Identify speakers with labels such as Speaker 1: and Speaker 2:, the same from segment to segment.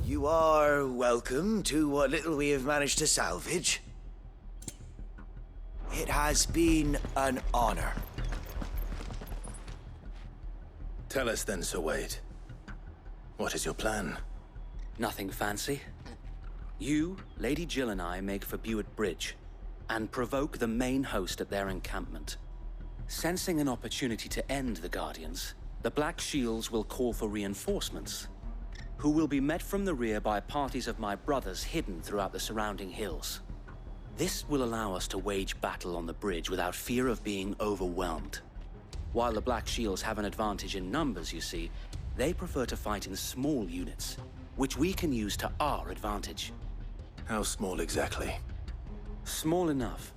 Speaker 1: You are welcome to what little we have managed to salvage. It has been an honor.
Speaker 2: Tell us then, Sir Wade. What is your plan?
Speaker 3: Nothing fancy. You, Lady Jill and I make for Buett Bridge, and provoke the main host at their encampment. Sensing an opportunity to end the Guardians, the Black Shields will call for reinforcements, who will be met from the rear by parties of my brothers hidden throughout the surrounding hills. This will allow us to wage battle on the bridge without fear of being overwhelmed. While the Black Shields have an advantage in numbers, you see, they prefer to fight in small units, which we can use to our advantage.
Speaker 2: How small exactly?
Speaker 3: Small enough,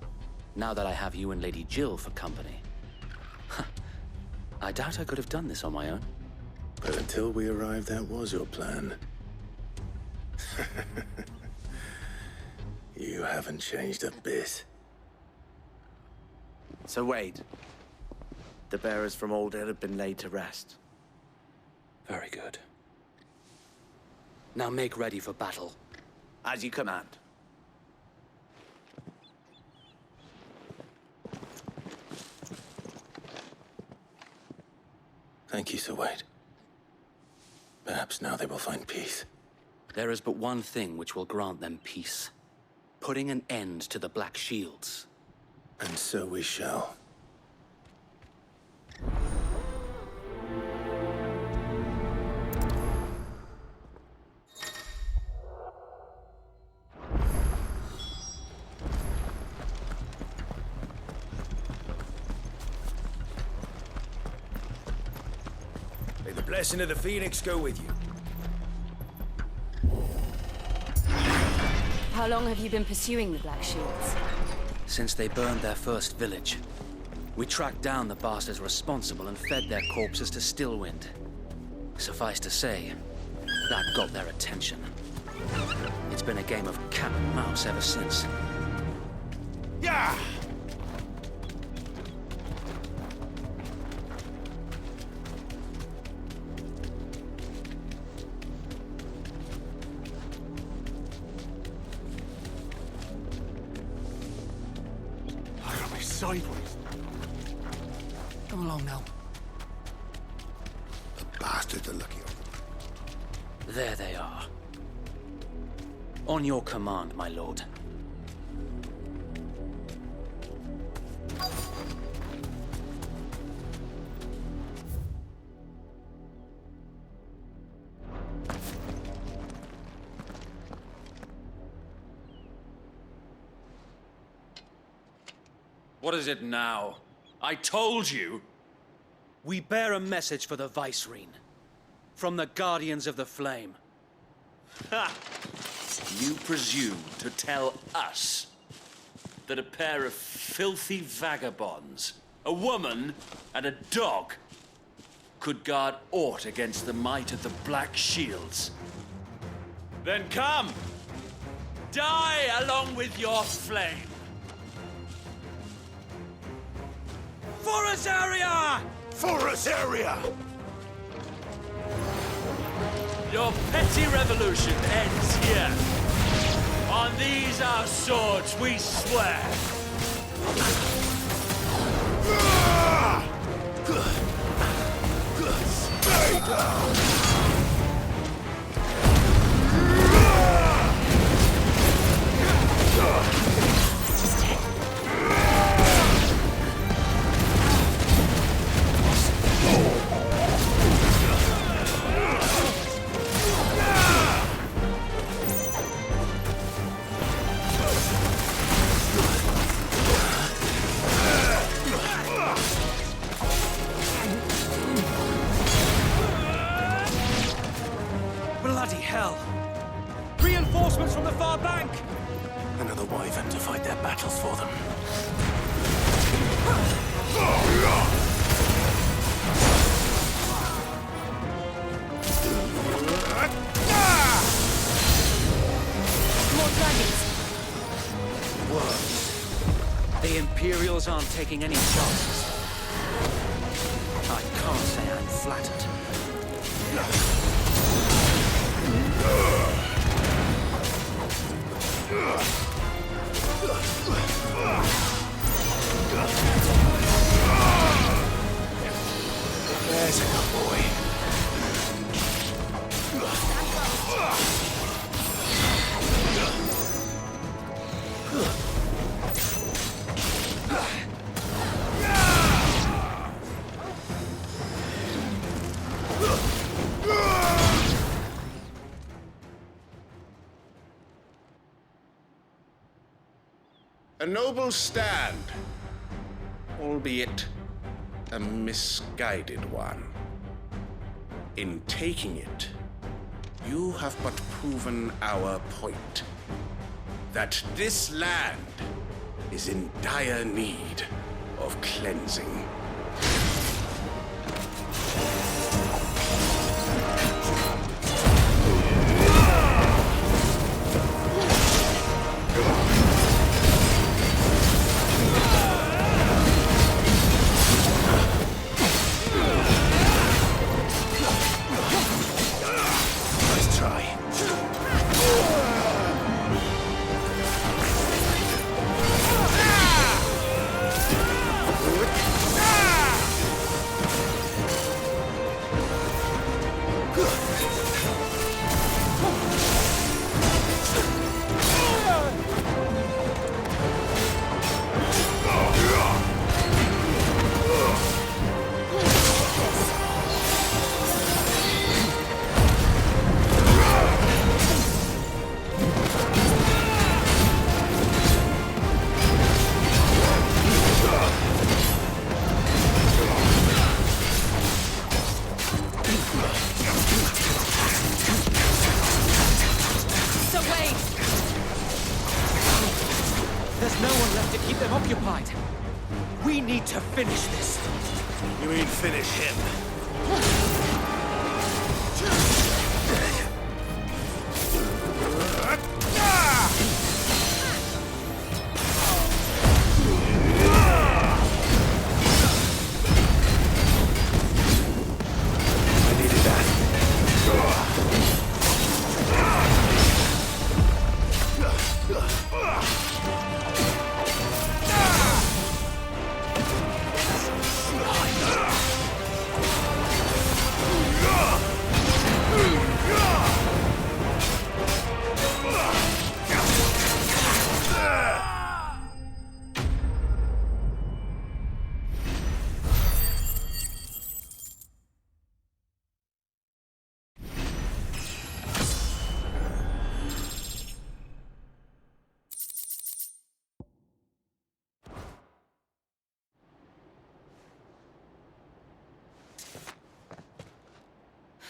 Speaker 3: now that I have you and Lady Jill for company. I doubt I could have done this on my own.
Speaker 2: But until we arrived, that was your plan. You haven't changed a bit.
Speaker 1: So Wade, the bearers from Old Hill have been laid to rest.
Speaker 3: Very good. Now make ready for battle.
Speaker 1: As you command.
Speaker 2: Thank you, Sir Wade. Perhaps now they will find peace.
Speaker 3: There is but one thing which will grant them peace. Putting an end to the Black Shields.
Speaker 2: And so we shall.
Speaker 1: May the blessing of the Phoenix go with you.
Speaker 4: How long have you been pursuing the Black Shields?
Speaker 3: Since they burned their first village. We tracked down the bastards responsible and fed their corpses to Stillwind. Suffice to say, that got their attention. It's been a game of cat and mouse ever since.
Speaker 1: Yeah!
Speaker 5: Sideways. Come along now.
Speaker 1: The bastards are lucky.
Speaker 3: There they are. On your command, my lord.
Speaker 6: What is it now? I told you!
Speaker 3: We bear a message for the Vicereine. From the Guardians of the Flame.
Speaker 6: Ha! You presume to tell us that a pair of filthy vagabonds, a woman and a dog, could guard aught against the might of the Black Shields? Then come! Die along with your flame! For Azaria!
Speaker 1: For Azaria!
Speaker 6: Your petty revolution ends here. On these our swords we swear.
Speaker 1: Stay down!
Speaker 3: Bloody hell! Reinforcements from the far bank!
Speaker 2: Another wyvern to fight their battles for them.
Speaker 4: More dragons.
Speaker 3: Worse. The Imperials aren't taking any chances. I can't say I'm flattered.
Speaker 1: There's a good boy.
Speaker 7: A noble stand, albeit a misguided one. In taking it, you have but proven our point. That this land is in dire need of cleansing.
Speaker 1: Nice try.
Speaker 4: So wait!
Speaker 5: There's no one left to keep them occupied. We need to finish this.
Speaker 1: You mean finish him? I needed that.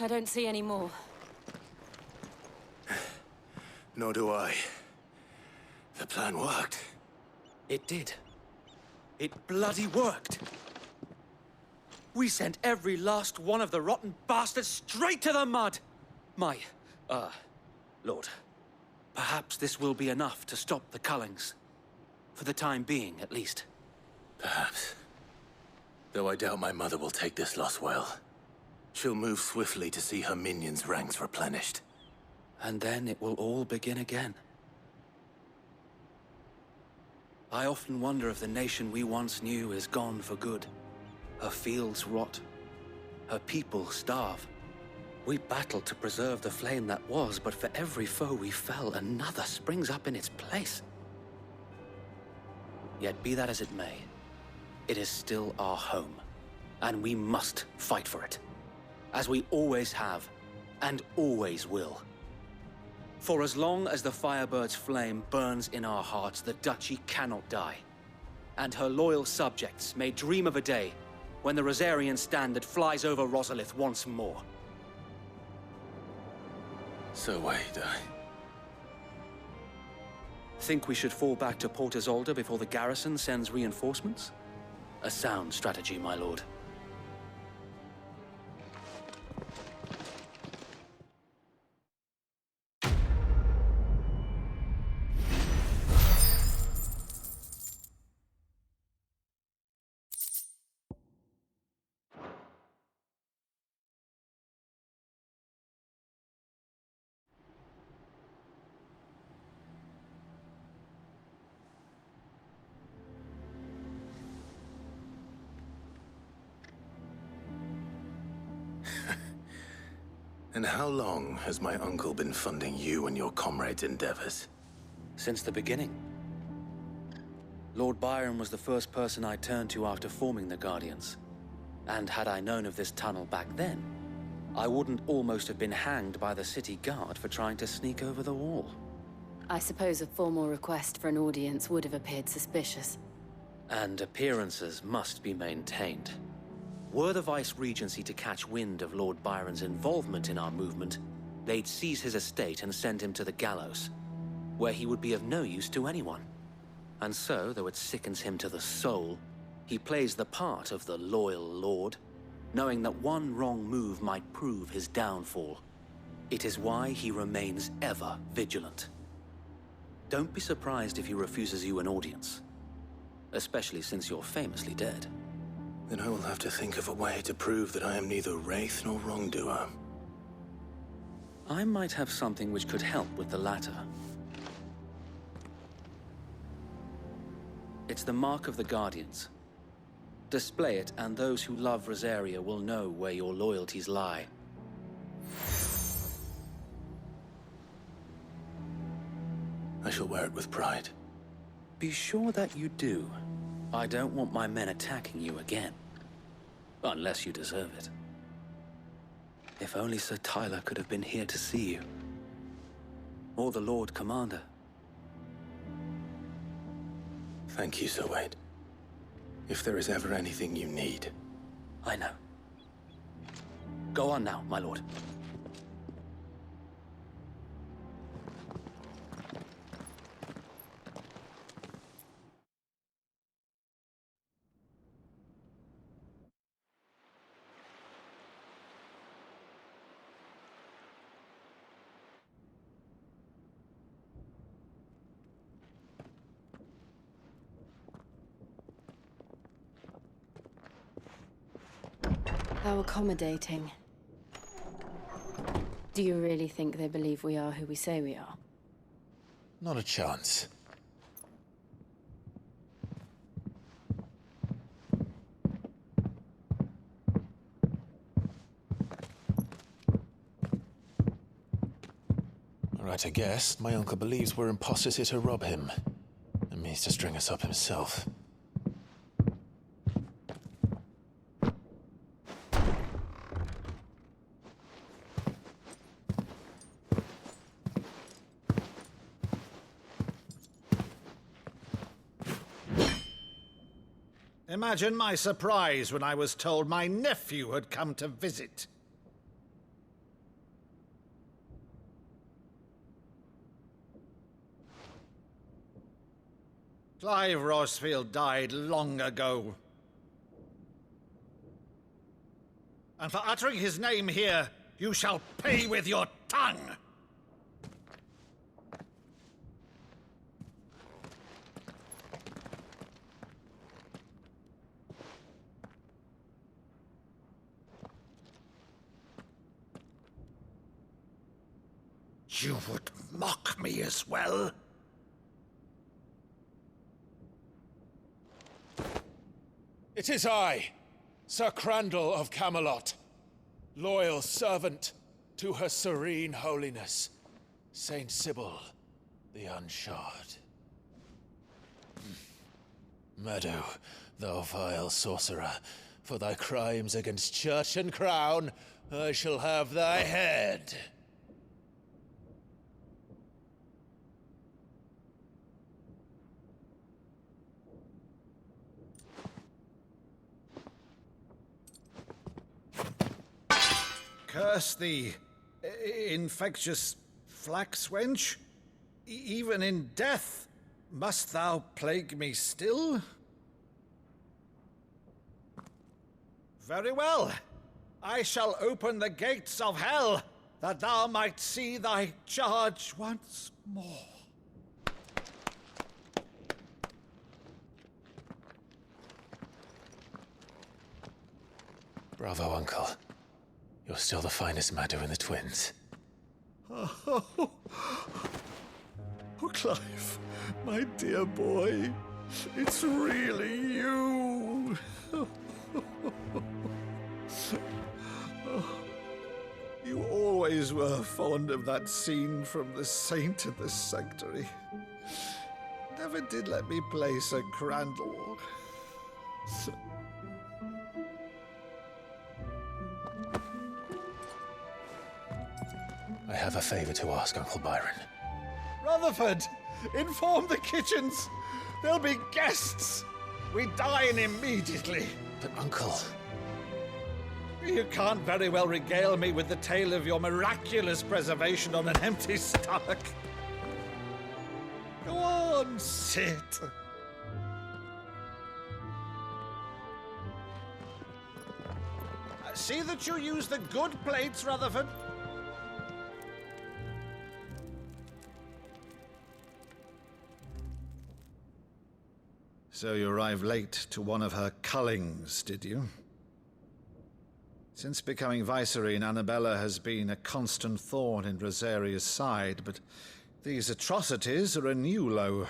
Speaker 4: I don't see any more.
Speaker 1: Nor do I. The plan worked.
Speaker 3: It did. It bloody worked. We sent every last one of the rotten bastards straight to the mud! Lord, perhaps this will be enough to stop the Cullings. For the time being, at least.
Speaker 2: Perhaps. Though I doubt my mother will take this loss well. She'll move swiftly to see her minions' ranks replenished.
Speaker 3: And then it will all begin again. I often wonder if the nation we once knew is gone for good. Her fields rot. Her people starve. We battled to preserve the flame that was, but for every foe we fell, another springs up in its place. Yet be that as it may, it is still our home, and we must fight for it. As we always have, and always will. For as long as the Firebird's flame burns in our hearts, the Duchy cannot die. And her loyal subjects may dream of a day when the Rosarian standard flies over Rosalith once more.
Speaker 2: So wait,
Speaker 3: Think we should fall back to Port Isolde before the garrison sends reinforcements? A sound strategy, my lord.
Speaker 2: And how long has my uncle been funding you and your comrades' endeavors?
Speaker 3: Since the beginning. Lord Byron was the first person I turned to after forming the Guardians. And had I known of this tunnel back then, I wouldn't almost have been hanged by the city guard for trying to sneak over the wall.
Speaker 4: I suppose a formal request for an audience would have appeared suspicious.
Speaker 3: And appearances must be maintained. Were the Vice-Regency to catch wind of Lord Byron's involvement in our movement, they'd seize his estate and send him to the gallows, where he would be of no use to anyone. And so, though it sickens him to the soul, he plays the part of the loyal lord, knowing that one wrong move might prove his downfall. It is why he remains ever vigilant. Don't be surprised if he refuses you an audience, especially since you're famously dead.
Speaker 2: Then I will have to think of a way to prove that I am neither wraith nor wrongdoer.
Speaker 3: I might have something which could help with the latter. It's the mark of the Guardians. Display it, and those who love Rosaria will know where your loyalties lie.
Speaker 2: I shall wear it with pride.
Speaker 3: Be sure that you do. I don't want my men attacking you again. Unless you deserve it. If only Sir Tyler could have been here to see you. Or the Lord Commander.
Speaker 2: Thank you, Sir Wade. If there is ever anything you need.
Speaker 3: I know. Go on now, my lord.
Speaker 4: How accommodating. Do you really think they believe we are who we say we are?
Speaker 2: Not a chance. Right, I guess. My uncle believes we're imposters here to rob him. And means to string us up himself.
Speaker 8: Imagine my surprise when I was told my nephew had come to visit. Clive Rosfield died long ago. And for uttering his name here, you shall pay with your tongue! You would mock me as well?
Speaker 9: It is I, Sir Crandall of Camelot, loyal servant to Her Serene Holiness, Saint Sybil the Unshod. Meadow, thou vile sorcerer, for thy crimes against church and crown, I shall have thy head.
Speaker 8: Curse thee, infectious flax wench. Even in death, must thou plague me still? Very well. I shall open the gates of hell, that thou might see thy charge once more.
Speaker 2: Bravo, Uncle. You're still the finest Maddo in the twins.
Speaker 8: Oh, Clive, my dear boy, it's really you. You always always were fond of that scene from The Saint and the Sanctuary. Never did let me play Sir Crandall.
Speaker 9: I have a favor to ask, Uncle Byron.
Speaker 8: Rutherford, inform the kitchens. There'll be guests. We dine immediately.
Speaker 9: But, Uncle...
Speaker 8: You can't very well regale me with the tale of your miraculous preservation on an empty stomach. Go on, sit. See that you use the good plates, Rutherford. So you arrived late to one of her cullings, did you? Since becoming Vicereine, Annabella has been a constant thorn in Rosaria's side, but these atrocities are a new low.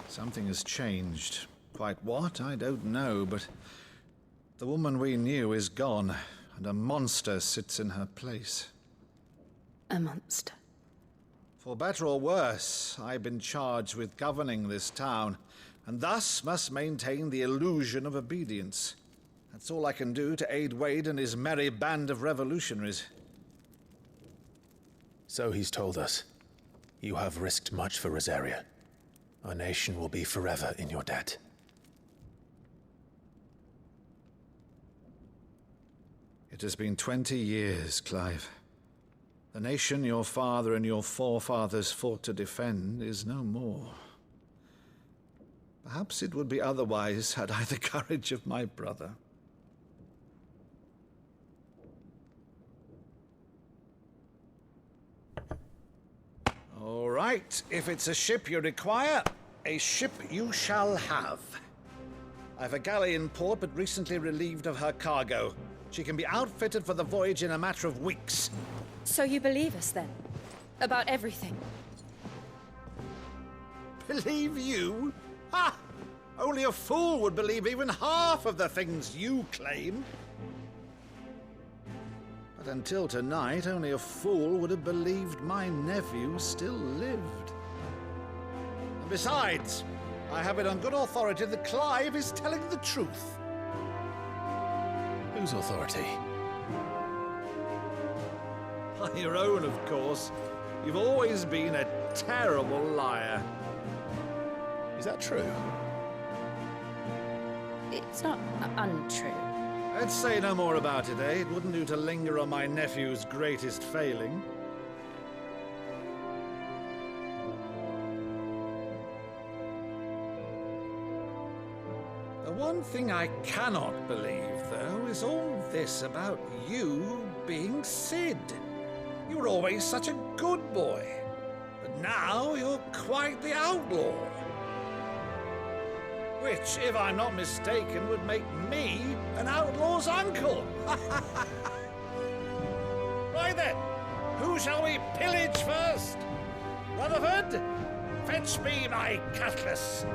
Speaker 8: Something has changed. Quite what, I don't know, but the woman we knew is gone, and a monster sits in her place.
Speaker 4: A monster.
Speaker 8: For better or worse, I've been charged with governing this town, and thus must maintain the illusion of obedience. That's all I can do to aid Wade and his merry band of revolutionaries.
Speaker 9: So he's told us. You have risked much for Rosaria. Our nation will be forever in your debt.
Speaker 8: It has been 20 years, Clive. The nation your father and your forefathers fought to defend is no more. Perhaps it would be otherwise had I the courage of my brother. All right, if it's a ship you require, a ship you shall have. I've a galley in port, but recently relieved of her cargo. She can be outfitted for the voyage in a matter of weeks.
Speaker 10: So you believe us, then? About everything?
Speaker 8: Believe you? Ha! Only a fool would believe even half of the things you claim. But until tonight, only a fool would have believed my nephew still lived. And besides, I have it on good authority that Clive is telling the truth.
Speaker 9: Whose authority?
Speaker 8: On your own, of course. You've always been a terrible liar.
Speaker 9: Is that true?
Speaker 10: It's not untrue.
Speaker 8: Let's say no more about it, eh? It wouldn't do to linger on my nephew's greatest failing. The one thing I cannot believe, though, is all this about you being Sid. You were always such a good boy, but now you're quite the outlaw. Which, if I'm not mistaken, would make me an outlaw's uncle. Right then, who shall we pillage first? Rutherford, fetch me my cutlass.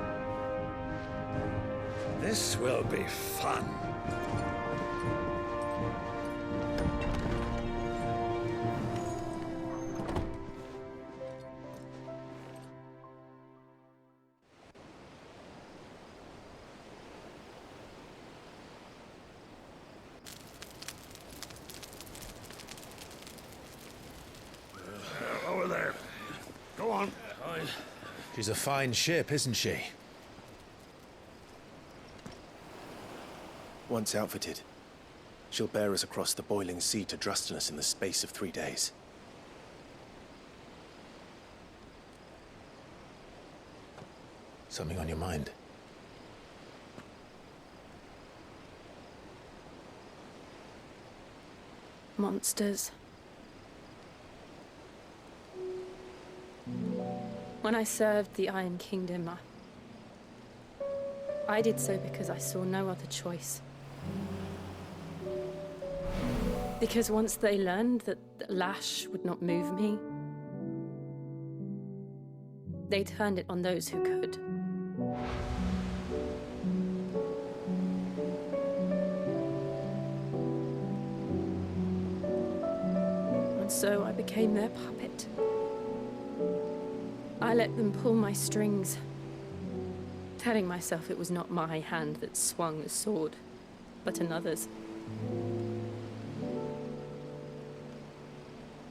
Speaker 8: This will be fun.
Speaker 7: Over there. Go on.
Speaker 9: She's a fine ship, isn't she?
Speaker 11: Once outfitted, she'll bear us across the boiling sea to Drustinus in the space of 3 days.
Speaker 9: Something on your mind?
Speaker 10: Monsters. When I served the Iron Kingdom, I did so because I saw no other choice. Because once they learned that the lash would not move me, they turned it on those who could. so I became their puppet. I let them pull my strings, telling myself it was not my hand that swung the sword, but another's.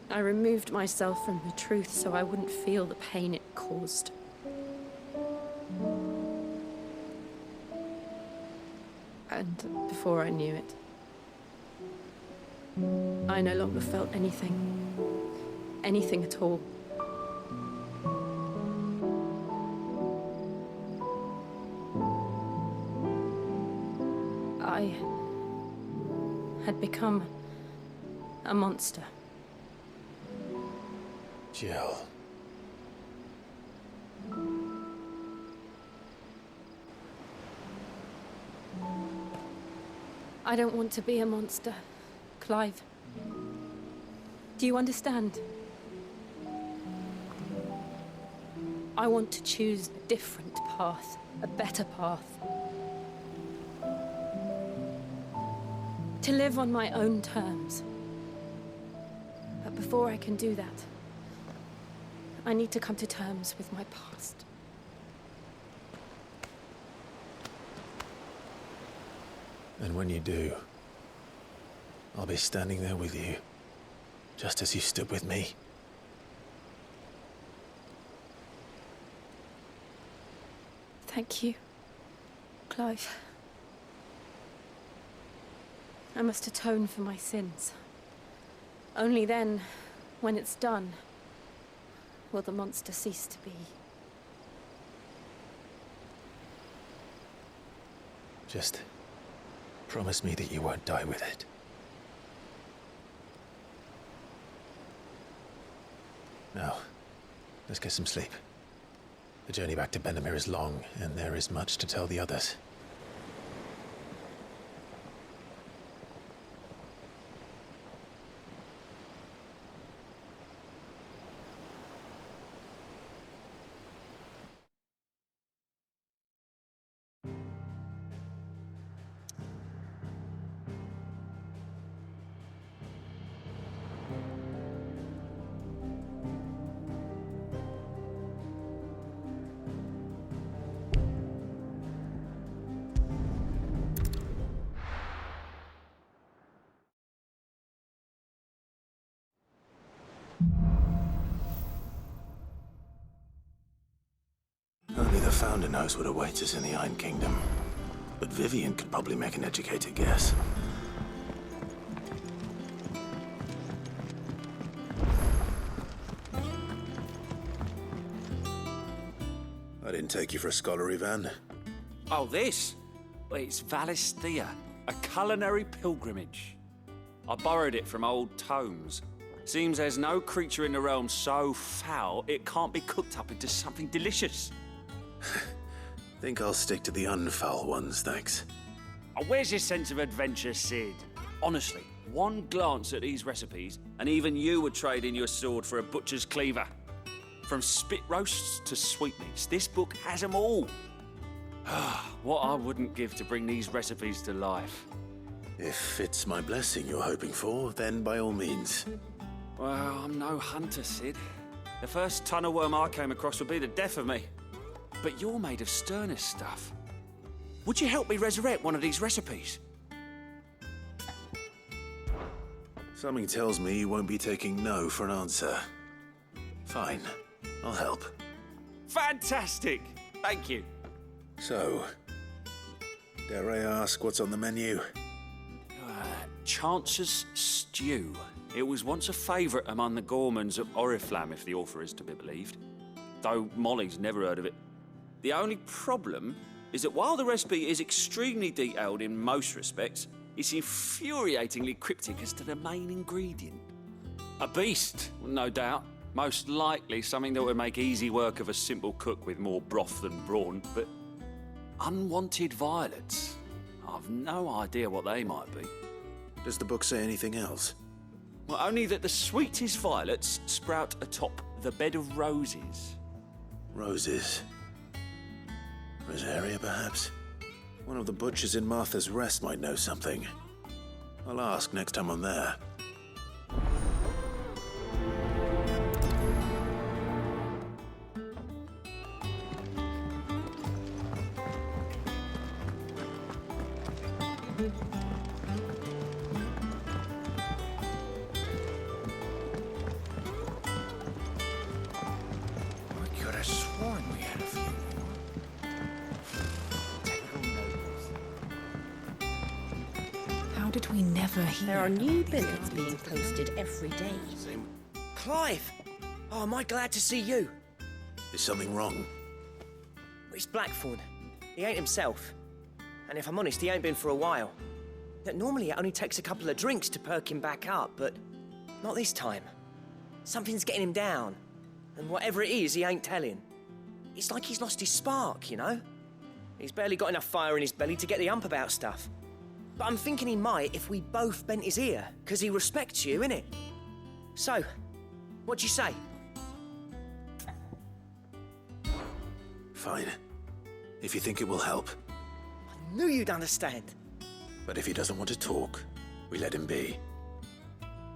Speaker 10: I removed myself from the truth so I wouldn't feel the pain it caused. And before I knew it, I no longer felt anything. Anything at all. I had become a monster.
Speaker 9: Jill.
Speaker 10: I don't want to be a monster, Clive. Do you understand? I want to choose a different path, a better path. To live on my own terms. But before I can do that, I need to come to terms with my past.
Speaker 9: And when you do, I'll be standing there with you, just as you stood with me.
Speaker 10: Thank you, Clive. I must atone for my sins. Only then, when it's done, will the monster cease to be.
Speaker 9: Just promise me that you won't die with it. Now, let's get some sleep. The journey back to Benamir is long, and there is much to tell the others.
Speaker 2: Only the Founder knows what awaits us in the Iron Kingdom. But Vivian could probably make an educated guess. I didn't take you for a scholar, Ivan.
Speaker 6: Oh, this? Well, it's Valisthea, a culinary pilgrimage. I borrowed it from old tomes. Seems there's no creature in the realm so foul it can't be cooked up into something delicious.
Speaker 2: Think I'll stick to the unfoul ones, thanks.
Speaker 6: Oh, where's your sense of adventure, Sid? Honestly, one glance at these recipes, and even you would trade in your sword for a butcher's cleaver. From spit roasts to sweetmeats, this book has them all. What I wouldn't give to bring these recipes to life.
Speaker 2: If it's my blessing you're hoping for, then by all means.
Speaker 6: Well, I'm no hunter, Sid. The first tunnel worm I came across would be the death of me. But you're made of sterner stuff. Would you help me resurrect one of these recipes?
Speaker 2: Something tells me you won't be taking no for an answer. Fine, I'll help.
Speaker 6: Fantastic! Thank you.
Speaker 2: So, dare I ask what's on the menu?
Speaker 6: Chance's Stew. It was once a favourite among the gourmands of Oriflamme, if the author is to be believed. Though Molly's never heard of it. The only problem is that while the recipe is extremely detailed in most respects, it's infuriatingly cryptic as to the main ingredient. A beast, no doubt. Most likely something that would make easy work of a simple cook with more broth than brawn, but unwanted violets. I've no idea what they might be.
Speaker 2: Does the book say anything else?
Speaker 6: Well, only that the sweetest violets sprout atop the bed of roses.
Speaker 2: Roses. Rosaria, perhaps? One of the butchers in Martha's Rest might know something. I'll ask next time I'm there.
Speaker 1: I could have sworn we had a few more.
Speaker 12: How did we never hear?
Speaker 13: There are new billets being posted every day.
Speaker 5: Clive! Oh, am I glad to see you?
Speaker 2: Is something wrong?
Speaker 5: It's Blackthorn. He ain't himself. And if I'm honest, he ain't been for a while. Normally it only takes a couple of drinks to perk him back up, but not this time. Something's getting him down. And whatever it is, he ain't telling. It's like he's lost his spark, you know? He's barely got enough fire in his belly to get the ump about stuff. But I'm thinking he might if we both bent his ear, because he respects you, innit? So, what'd you say?
Speaker 2: Fine. If you think it will help.
Speaker 5: I knew you'd understand.
Speaker 2: But if he doesn't want to talk, we let him be.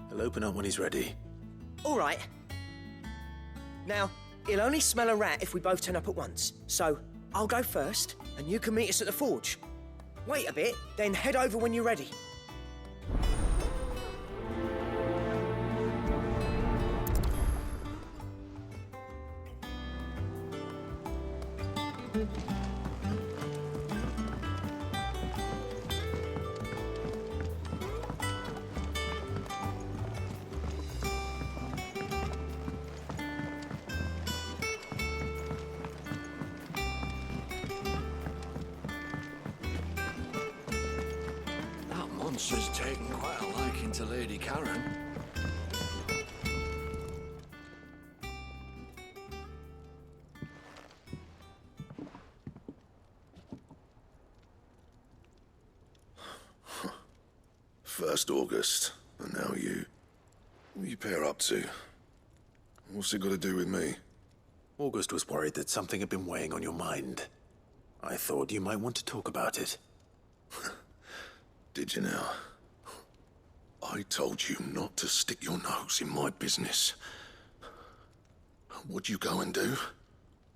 Speaker 2: He'll open up when he's ready.
Speaker 5: All right. Now, he'll only smell a rat if we both turn up at once. So, I'll go first, and you can meet us at the forge. Wait a bit, then head over when you're ready.
Speaker 7: That monster's taken quite a liking to Lady Karen.
Speaker 14: First August, and now you. What are you pair up to? What's it got to do with me?
Speaker 2: August was worried that something had been weighing on your mind. I thought you might want to talk about it.
Speaker 14: Did you now? I told you not to stick your nose in my business. What'd you go and do?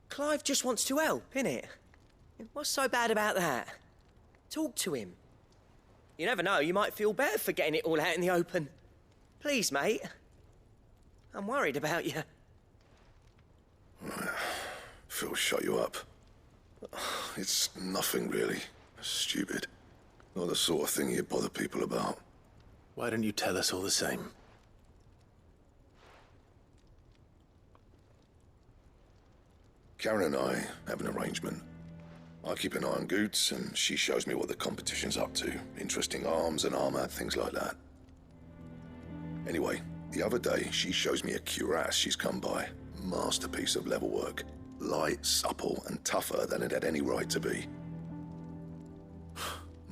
Speaker 5: Clive just wants to help, innit? What's so bad about that? Talk to him. You never know, you might feel better for getting it all out in the open. Please, mate. I'm worried about you.
Speaker 14: Phil shut you up. It's nothing really. Stupid. Not the sort of thing you bother people about.
Speaker 2: Why don't you tell us all the same?
Speaker 14: Karen and I have an arrangement. I keep an eye on Goots, and she shows me what the competition's up to. Interesting arms and armor, things like that. Anyway, the other day, she shows me a cuirass she's come by. Masterpiece of level work. Light, supple, and tougher than it had any right to be.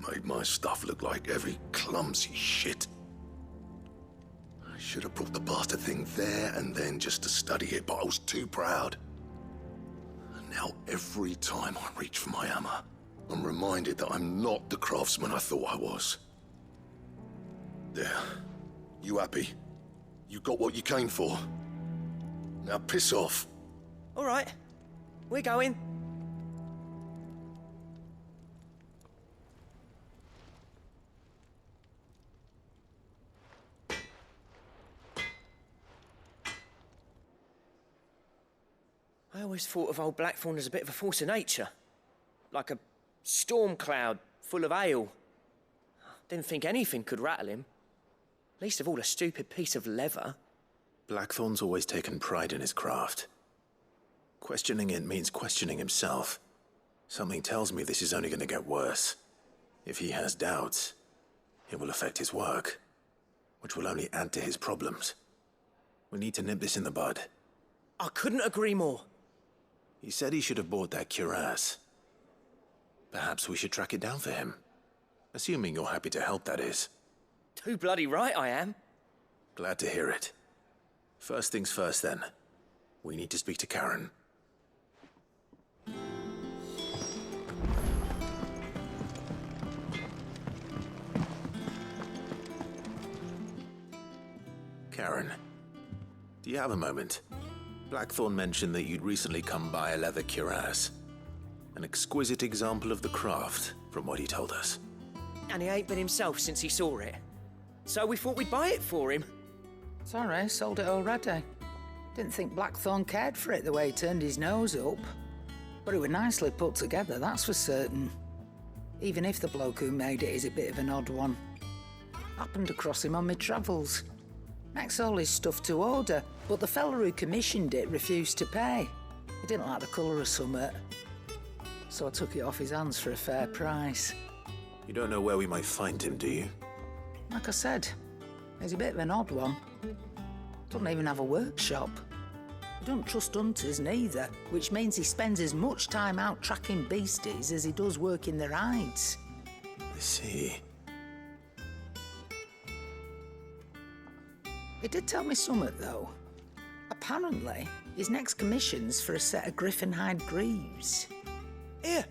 Speaker 14: Made my stuff look like heavy, clumsy shit. I should have brought the bastard thing there and then just to study it, but I was too proud. Now, every time I reach for my hammer, I'm reminded that I'm not the craftsman I thought I was. There. You happy? You got what you came for? Now piss off.
Speaker 5: All right. We're going. I always thought of old Blackthorn as a bit of a force of nature. Like a storm cloud full of ale. Didn't think anything could rattle him. Least of all a stupid piece of leather.
Speaker 2: Blackthorn's always taken pride in his craft. Questioning it means questioning himself. Something tells me this is only going to get worse. If he has doubts, it will affect his work, which will only add to his problems. We need to nip this in the bud.
Speaker 5: I couldn't agree more.
Speaker 2: He said he should have bought that cuirass. Perhaps we should track it down for him. Assuming you're happy to help, that is.
Speaker 5: Too bloody right I am.
Speaker 2: Glad to hear it. First things first, then. We need to speak to Karen. Karen, do you have a moment? Blackthorn mentioned that you'd recently come by a leather cuirass. An exquisite example of the craft, from what he told us.
Speaker 5: and he ain't been himself since he saw it. So we thought we'd buy it for him.
Speaker 12: Sorry, sold it already. Didn't think Blackthorn cared for it the way he turned his nose up. But it was nicely put together, that's for certain. Even if the bloke who made it is a bit of an odd one. Happened across him on my travels. Makes all his stuff to order, but the fella who commissioned it refused to pay. He didn't like the colour of summit. So I took it off his hands for a fair price.
Speaker 2: You don't know where we might find him, do you?
Speaker 12: Like I said, he's a bit of an odd one. Doesn't even have a workshop. He don't trust hunters neither, which means he spends as much time out tracking beasties as he does working their hides.
Speaker 2: I see.
Speaker 12: He did tell me something, though. Apparently, his next commission's for a set of griffin hide greaves.
Speaker 5: Here,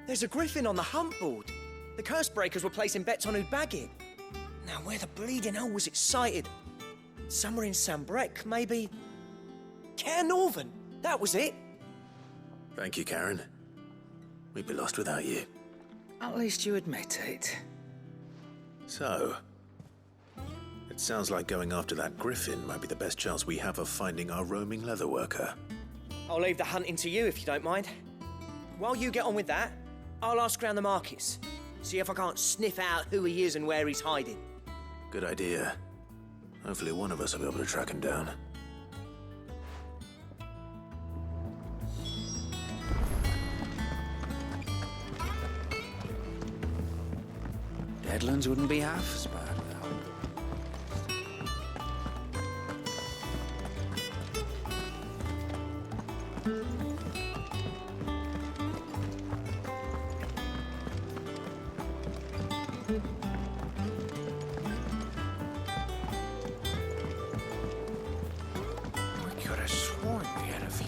Speaker 5: there's a griffin on the hunt board. The curse breakers were placing bets on who'd bag it. Now, where the bleeding hell was it sighted? Somewhere in Sambrec, maybe? Care Northern, that was it.
Speaker 2: Thank you, Karen. We'd be lost without you.
Speaker 12: At least you admit it.
Speaker 2: So, it sounds like going after that griffin might be the best chance we have of finding our roaming leatherworker.
Speaker 5: I'll leave the hunting to you if you don't mind. While you get on with that, I'll ask around the markets. See if I can't sniff out who he is and where he's hiding.
Speaker 2: Good idea. Hopefully one of us will be able to track him down.
Speaker 3: Deadlands wouldn't be half as bad.
Speaker 7: I could have sworn we had a few.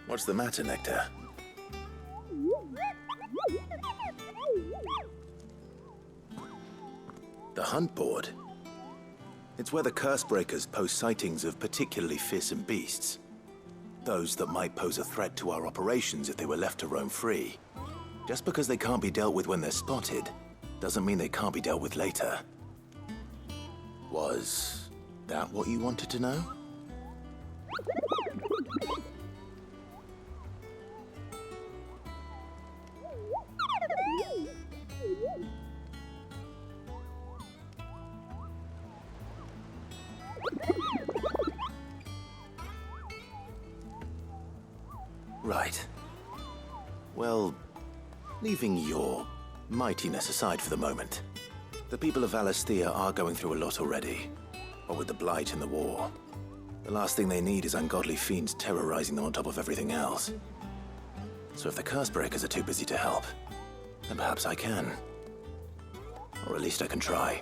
Speaker 2: What's the matter, Nectar? The hunt board? It's where the curse breakers post sightings of particularly fearsome beasts. Those that might pose a threat to our operations if they were left to roam free. Just because they can't be dealt with when they're spotted, doesn't mean they can't be dealt with later. Was that what you wanted to know? Right. Well, leaving your mightiness aside for the moment, the people of Valisthea are going through a lot already. What with the Blight and the war. The last thing they need is ungodly fiends terrorizing them on top of everything else. So if the curse breakers are too busy to help, then perhaps I can. Or at least I can try.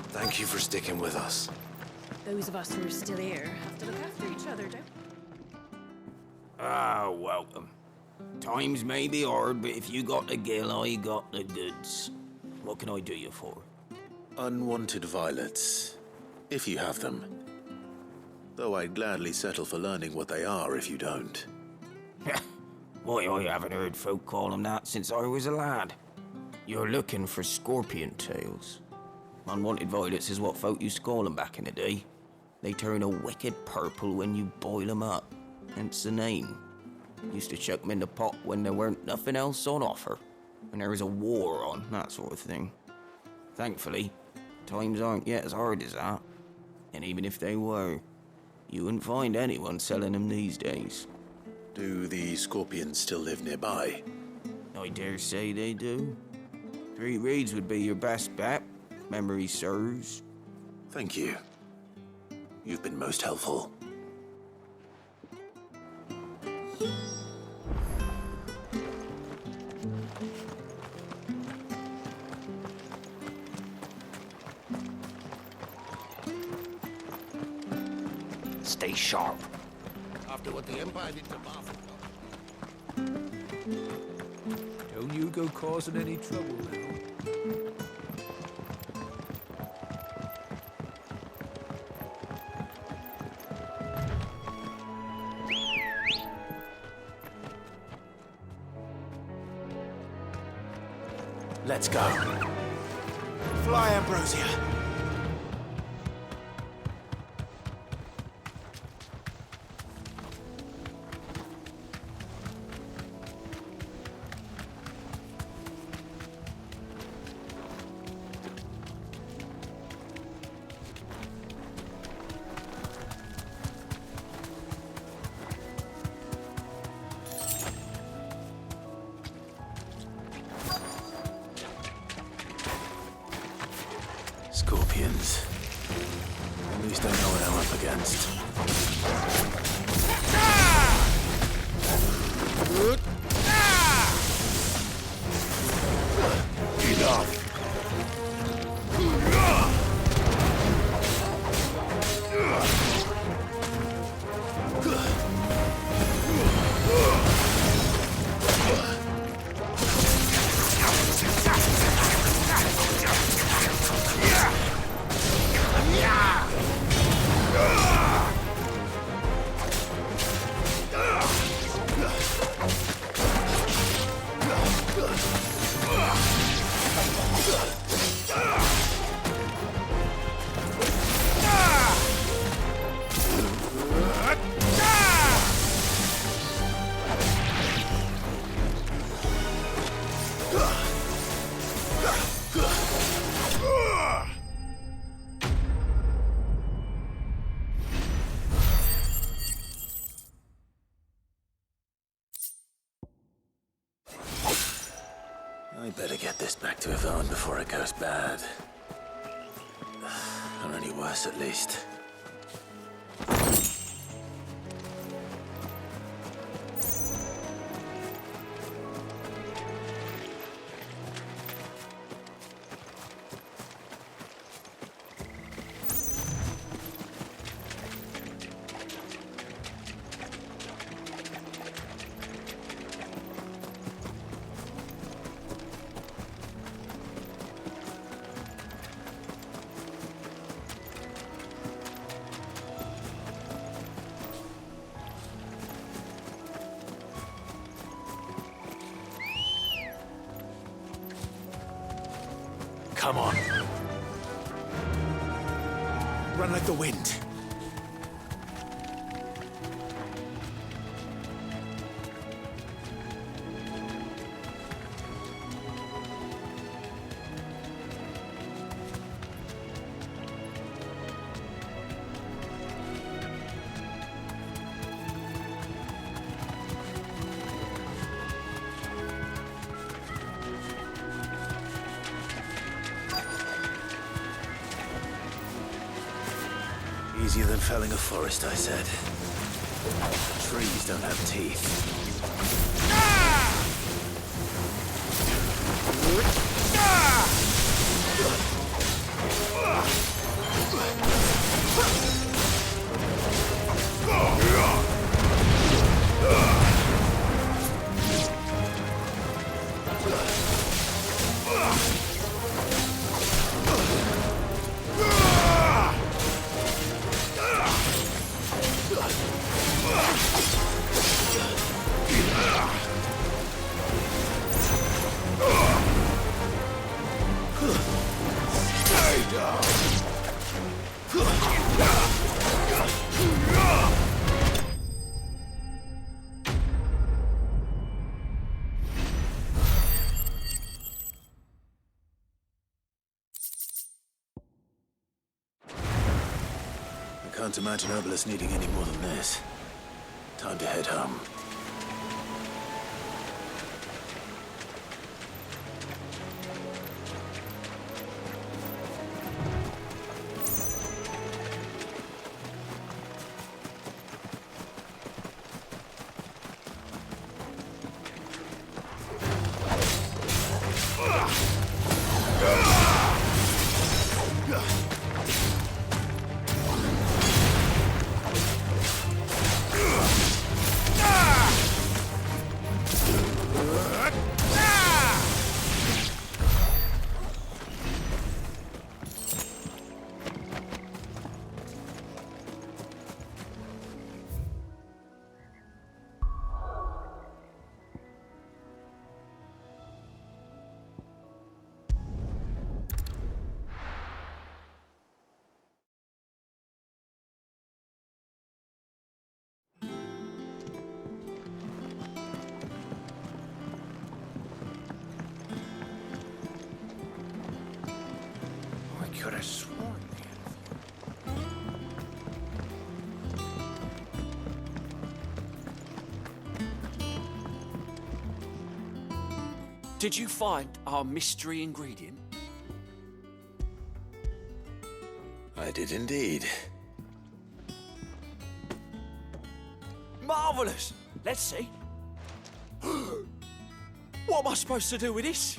Speaker 11: Thank you for sticking with us.
Speaker 13: Those of us who are still here have to look after each other, don't
Speaker 15: Ah, welcome. Times may be hard, but if you got the gill, I got the goods. What can I do you for?
Speaker 2: Unwanted violets, if you have them. Though I'd gladly settle for learning what they are if you don't.
Speaker 15: Why, I haven't heard folk call them that since I was a lad. You're looking for scorpion tails. Unwanted violets is what folk used to call them back in the day. They turn a wicked purple when you boil them up, hence the name. Used to chuck them in the pot when there weren't nothing else on offer, when there was a war on, that sort of thing. Thankfully, times aren't yet as hard as that. And even if they were, you wouldn't find anyone selling them these days.
Speaker 2: Do the scorpions still live nearby?
Speaker 15: I dare say they do. 3 reeds would be your best bet, if memory serves.
Speaker 2: Thank you. You've been most helpful.
Speaker 15: Stay sharp.
Speaker 14: After what the Empire did to Martha.
Speaker 7: Don't you go causing any trouble now.
Speaker 11: Let's go. Fly, Ambrosia.
Speaker 2: Scorpions. At least I know what I'm up against.
Speaker 14: Enough!
Speaker 2: I better get this back to Yvonne before it goes bad. Or any worse, at least. Come on. Run like the wind. Easier than felling a forest, I said. Trees don't have teeth. I can't imagine Obelisk needing any more than this. Time to head home.
Speaker 15: Could have sworn
Speaker 6: Did you find our mystery ingredient?
Speaker 2: I did indeed.
Speaker 6: Marvelous! Let's see. What am I supposed to do with this?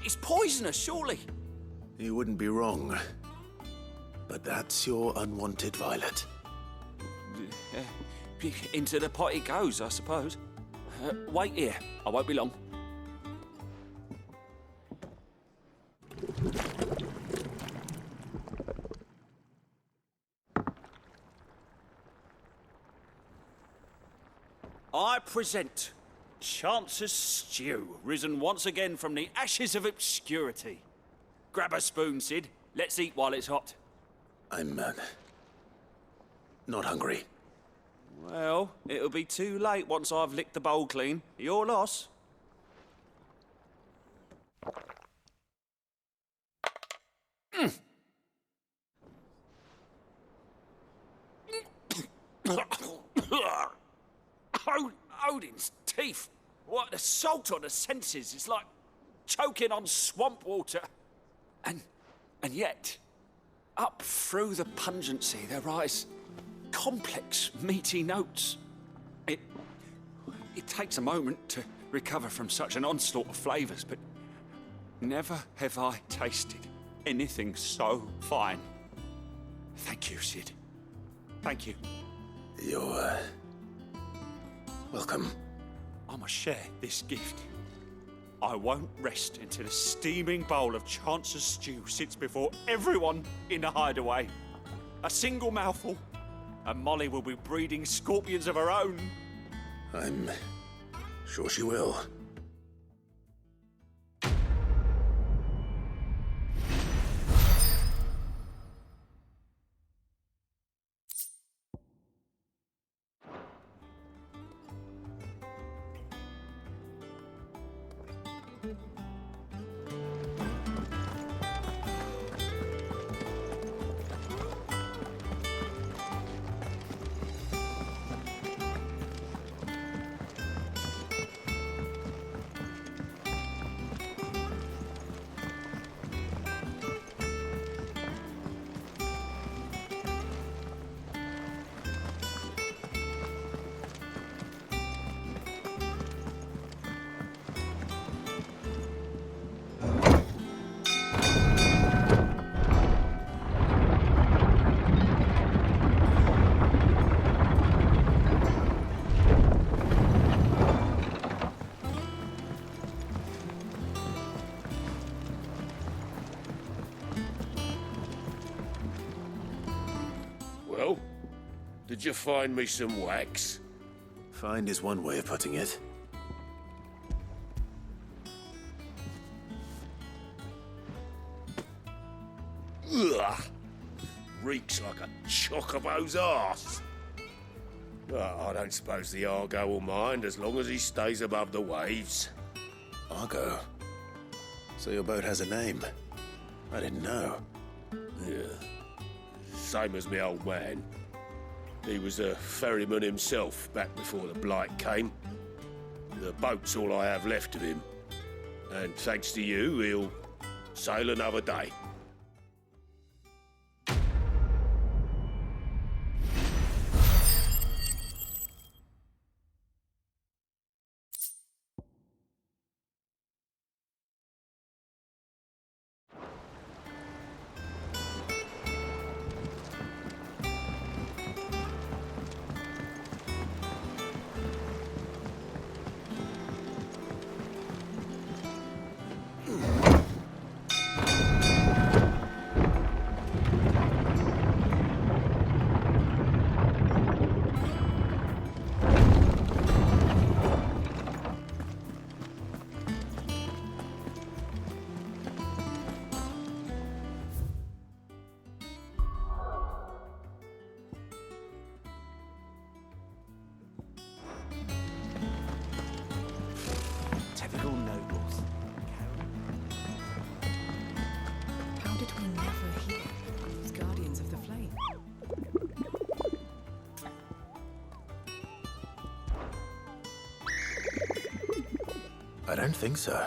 Speaker 6: It's poisonous, surely.
Speaker 2: You wouldn't be wrong. But that's your unwanted violet.
Speaker 6: Into the pot it goes, I suppose. Wait here. I won't be long. I present Chance's Stew, risen once again from the ashes of obscurity. Grab a spoon, Sid. Let's eat while it's hot.
Speaker 2: I'm, not hungry.
Speaker 6: Well, it'll be too late once I've licked the bowl clean. Your loss. Odin's teeth. What, the salt on the senses. It's like choking on swamp water. And yet, up through the pungency, there rise complex, meaty notes. It takes a moment to recover from such an onslaught of flavors, but never have I tasted anything so fine. Thank you, Sid. Thank you.
Speaker 2: You're, welcome.
Speaker 6: I must share this gift. I won't rest until a steaming bowl of Chance's stew sits before everyone in the hideaway. A single mouthful, and Molly will be breeding scorpions of her own.
Speaker 2: I'm sure she will.
Speaker 16: Did you find me some wax?
Speaker 2: Find is one way of putting it.
Speaker 16: Ugh! Reeks like a chocobo's arse. Oh, I don't suppose the Argo will mind as long as he stays above the waves.
Speaker 2: Argo? So your boat has a name? I didn't know.
Speaker 16: Yeah. Same as me old man. He was a ferryman himself back before the Blight came. The boat's all I have left of him. And thanks to you, he'll sail another day.
Speaker 1: Typical nobles.
Speaker 13: How did we never hear of those guardians of the flame?
Speaker 2: I don't think so.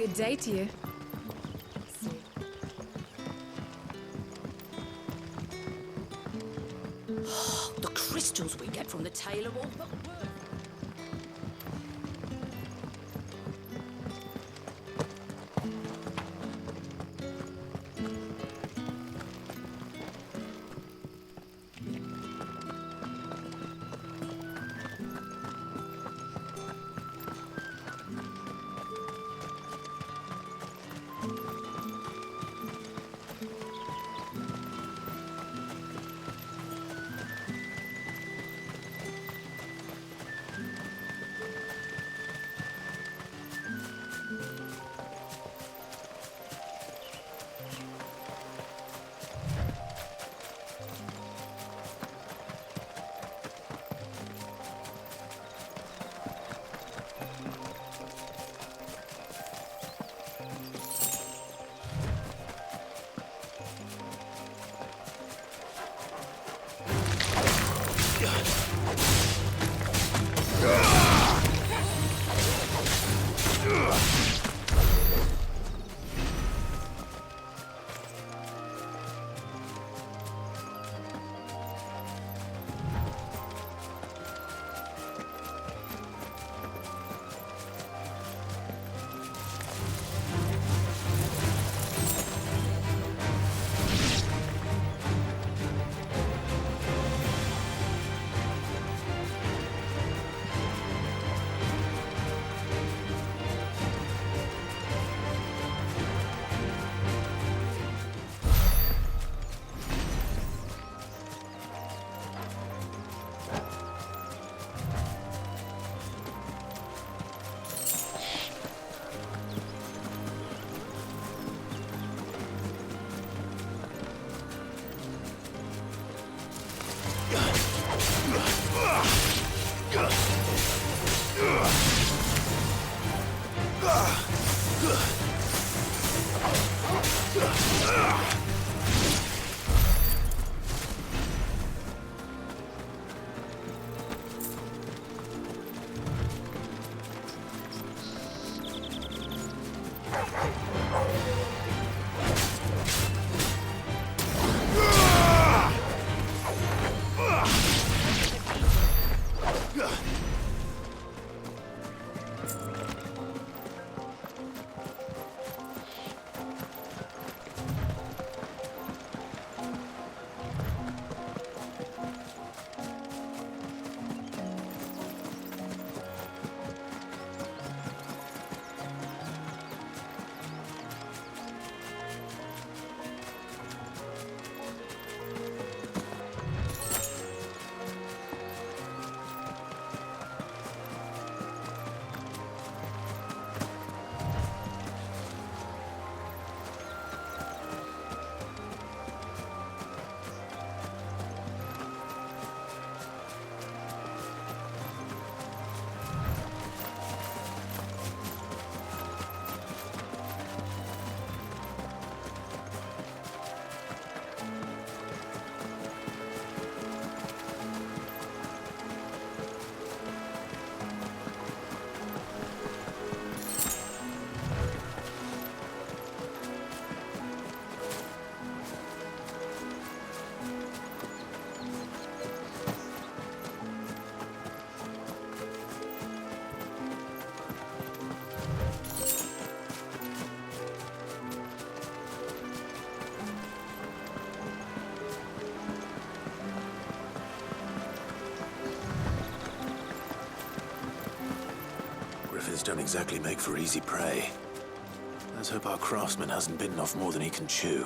Speaker 13: Good day to you.
Speaker 17: The crystals we get from the tailor will...
Speaker 2: These don't exactly make for easy prey. Let's hope our craftsman hasn't bitten off more than he can chew.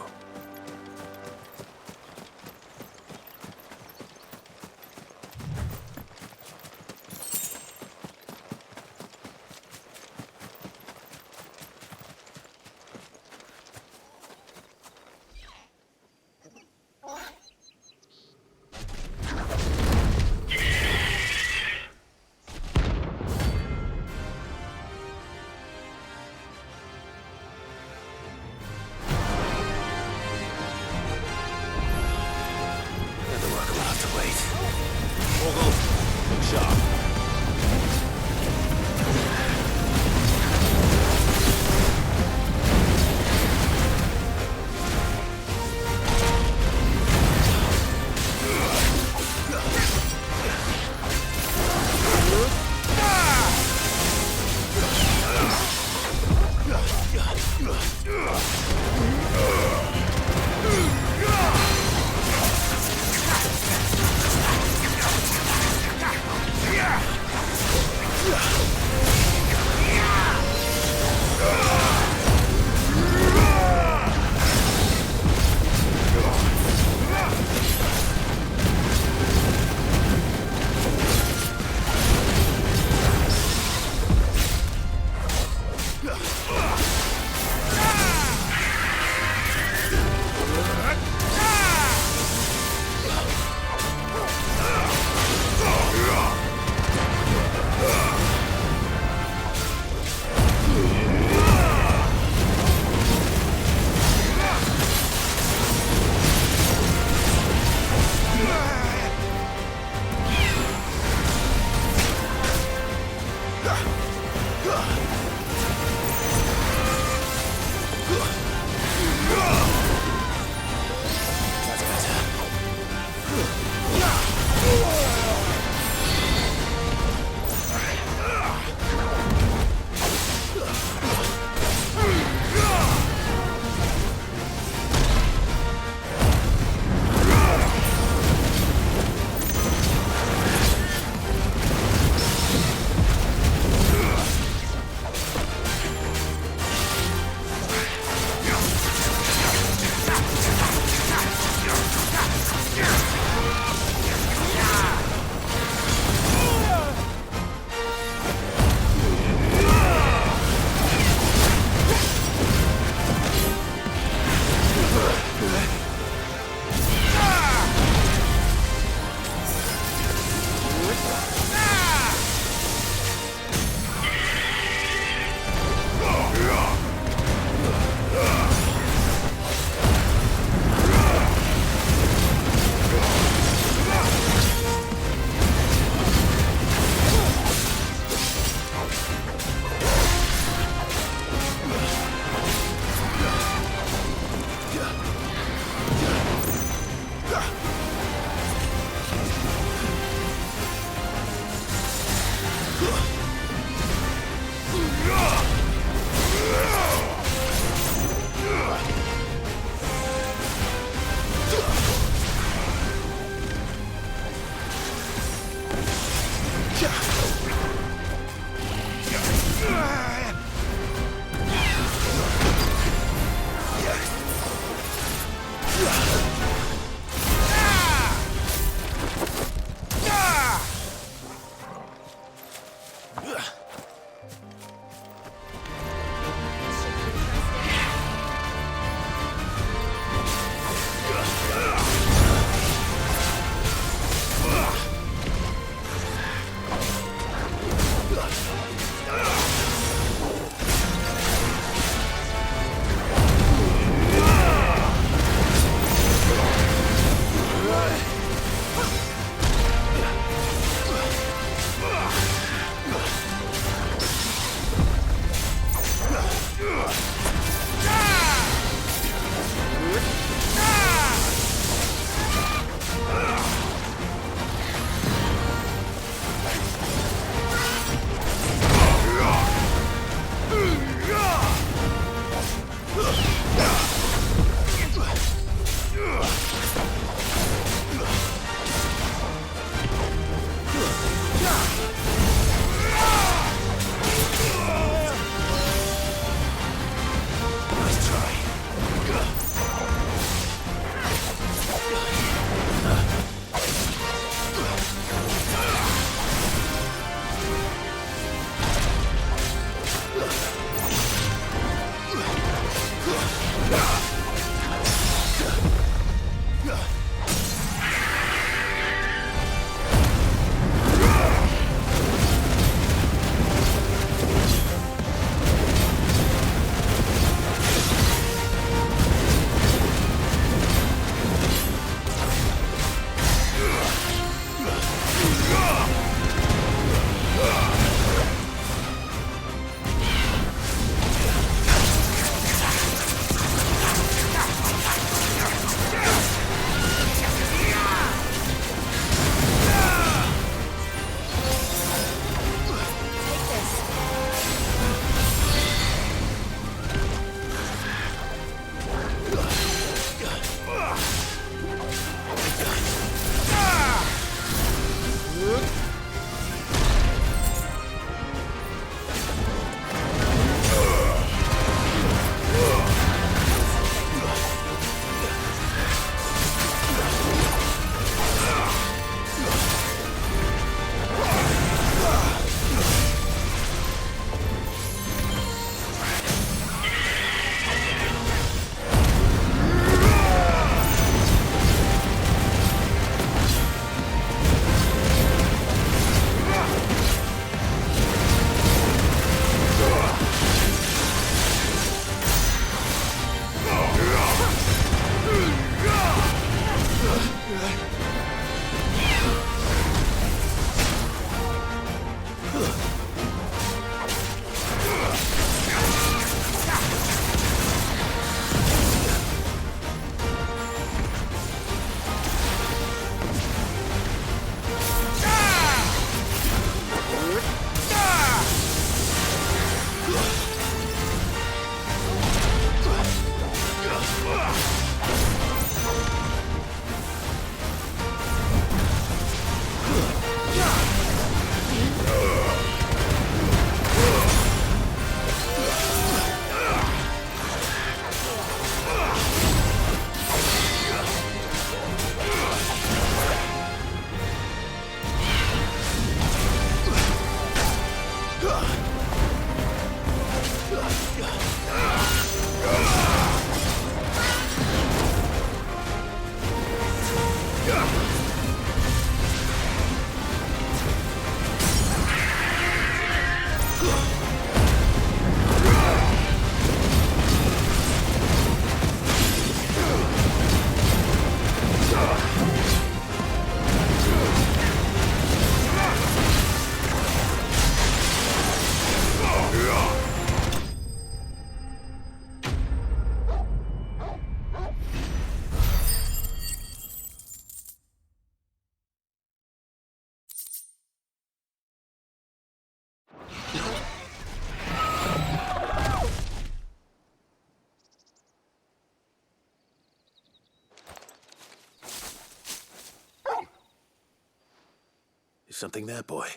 Speaker 2: Something there, boy.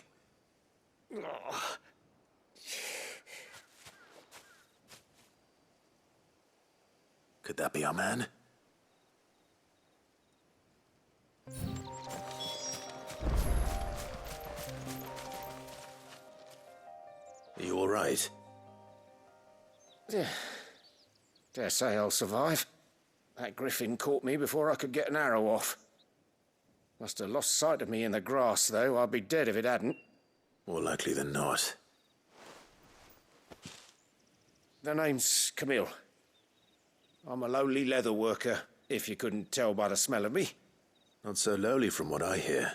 Speaker 2: Could that be our man? Are you all right?
Speaker 15: Dare say I'll survive. That griffin caught me before I could get an arrow off. Must have lost sight of me in the grass, though. I'd be dead if it hadn't.
Speaker 2: More likely than not.
Speaker 15: The name's Camille. I'm a lowly leather worker, if you couldn't tell by the smell of me.
Speaker 2: Not so lowly from what I hear.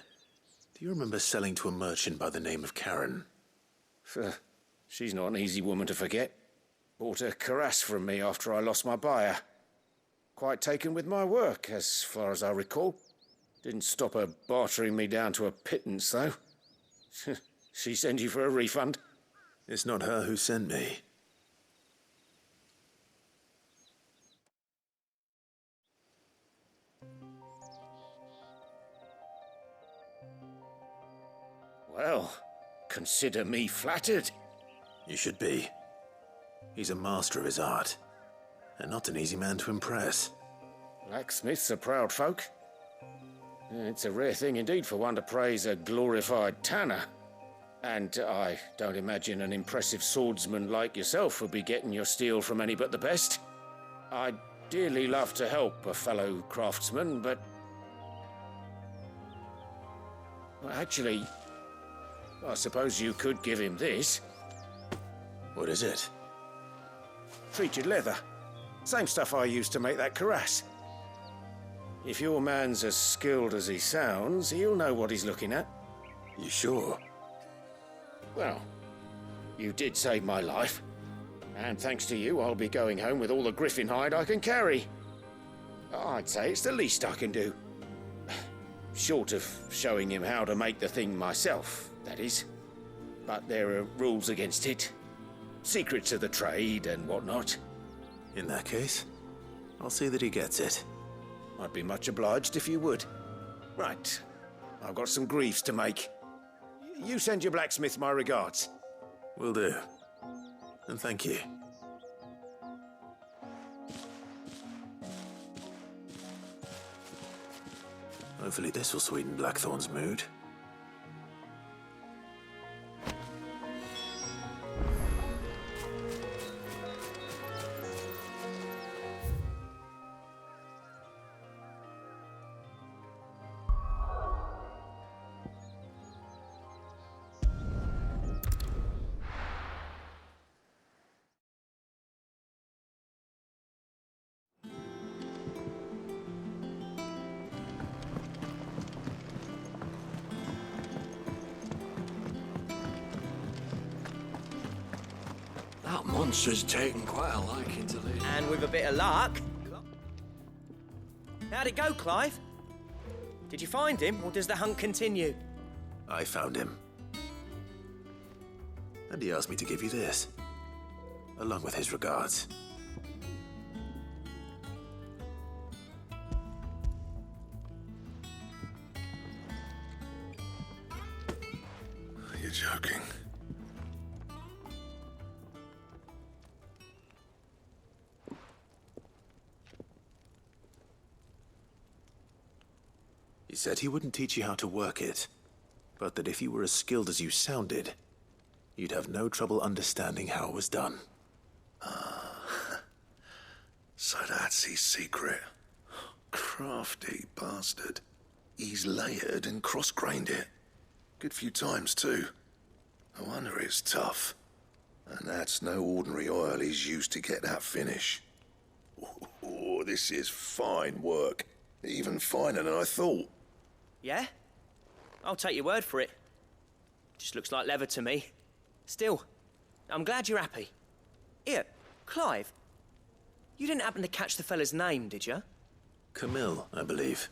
Speaker 2: Do you remember selling to a merchant by the name of Karen?
Speaker 15: She's not an easy woman to forget. Bought a cuirass from me after I lost my buyer. Quite taken with my work, as far as I recall. Didn't stop her bartering me down to a pittance, though. She sent you for a refund?
Speaker 2: It's not her who sent me.
Speaker 15: Well, consider me flattered.
Speaker 2: You should be. He's a master of his art, and not an easy man to impress.
Speaker 15: Blacksmiths are proud folk. It's a rare thing indeed for one to praise a glorified tanner. And I don't imagine an impressive swordsman like yourself would be getting your steel from any but the best. I'd dearly love to help a fellow craftsman, but... Well, actually, I suppose you could give him this.
Speaker 2: What is it?
Speaker 15: Treated leather. Same stuff I used to make that cuirass. If your man's as skilled as he sounds, he'll know what he's looking at.
Speaker 2: You sure?
Speaker 15: Well, you did save my life. And thanks to you, I'll be going home with all the griffin hide I can carry. I'd say it's the least I can do. Short of showing him how to make the thing myself, that is. But there are rules against it. Secrets of the trade and whatnot.
Speaker 2: In that case, I'll see that he gets it.
Speaker 15: I'd be much obliged if you would. Right. I've got some greaves to make. You send your blacksmith my regards.
Speaker 2: Will do. And thank you. Hopefully this will sweeten Blackthorn's mood.
Speaker 7: That monster's taken quite a liking to Lady.
Speaker 5: And with a bit of luck... How'd it go, Clive? Did you find him, or does the hunt continue?
Speaker 2: I found him. And he asked me to give you this, along with his regards.
Speaker 14: You're joking.
Speaker 2: He said he wouldn't teach you how to work it, but that if you were as skilled as you sounded, you'd have no trouble understanding how it was done.
Speaker 14: So that's his secret. Crafty bastard. He's layered and cross-grained it. Good few times, too. No wonder it's tough. And that's no ordinary oil he's used to get that finish. Oh, this is fine work. Even finer than I thought.
Speaker 5: Yeah? I'll take your word for it. Just looks like leather to me. Still, I'm glad you're happy. Here, Clive. You didn't happen to catch the fella's name, did you?
Speaker 2: Camille, I believe.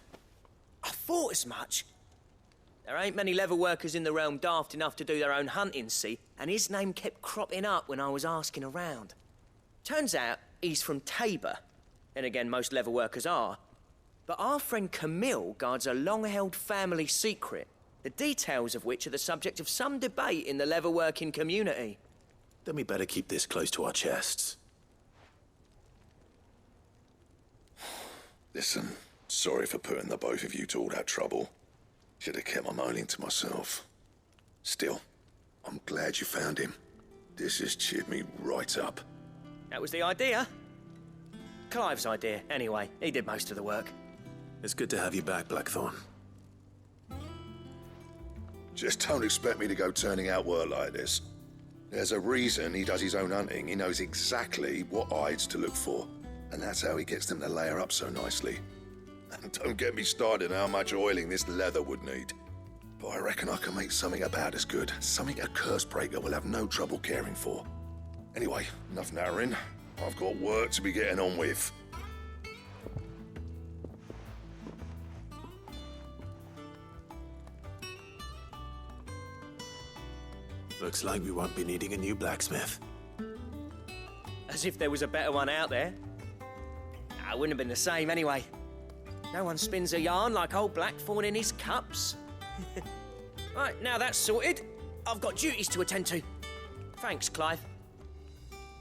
Speaker 5: I thought as much. There ain't many leather workers in the realm daft enough to do their own hunting, see? And his name kept cropping up when I was asking around. Turns out he's from Tabor. And again, most leather workers are. But our friend Camille guards a long-held family secret. the details of which are the subject of some debate in the leatherworking community.
Speaker 2: Then we better keep this close to our chests.
Speaker 14: Listen, sorry for putting the both of you to all that trouble. Should have kept my moaning to myself. Still, I'm glad you found him. This has cheered me right up.
Speaker 5: That was the idea. Clive's idea, anyway. He did most of the work.
Speaker 2: It's good to have you back, Blackthorn.
Speaker 14: Just don't expect me to go turning out work like this. There's a reason he does his own hunting. He knows exactly what hides to look for. And that's how he gets them to layer up so nicely. And don't get me started on how much oiling this leather would need. But I reckon I can make something about as good. Something a Cursebreaker will have no trouble caring for. Anyway, enough narrowing. I've got work to be getting on with.
Speaker 2: Looks like we won't be needing a new blacksmith.
Speaker 5: As if there was a better one out there. It wouldn't have been the same anyway. No one spins a yarn like old Blackthorn in his cups. Right, now that's sorted, I've got duties to attend to. Thanks, Clive.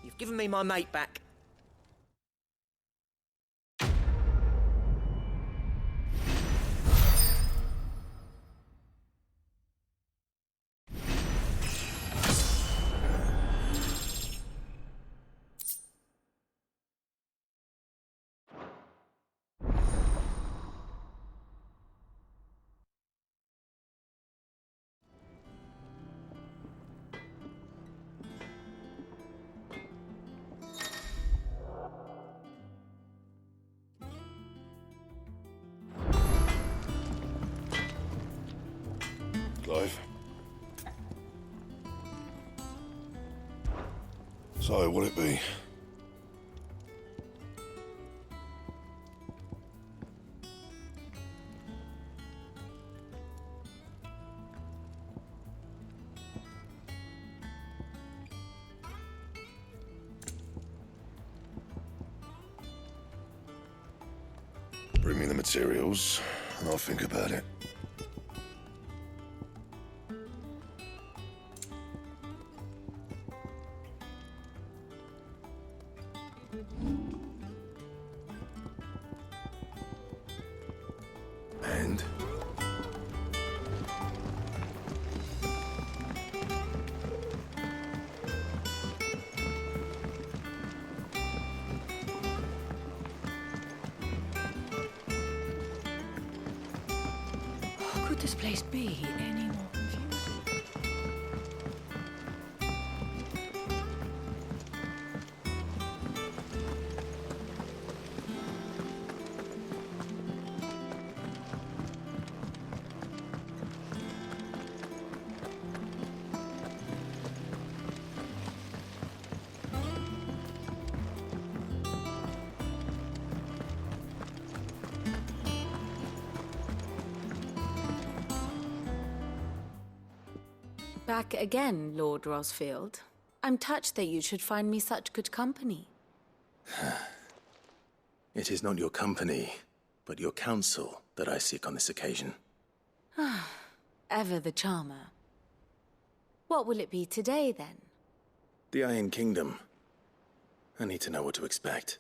Speaker 5: You've given me my mate back.
Speaker 14: Clive. So, what'll it be? Bring me the materials, and I'll think about it. And?
Speaker 17: Could this place be any more confusing?
Speaker 4: Back again, Lord Rosfield. I'm touched that you should find me such good company.
Speaker 2: It is not your company, but your counsel that I seek on this occasion.
Speaker 4: Ever the charmer. What will it be today, then?
Speaker 2: The Iron Kingdom. I need to know what to expect.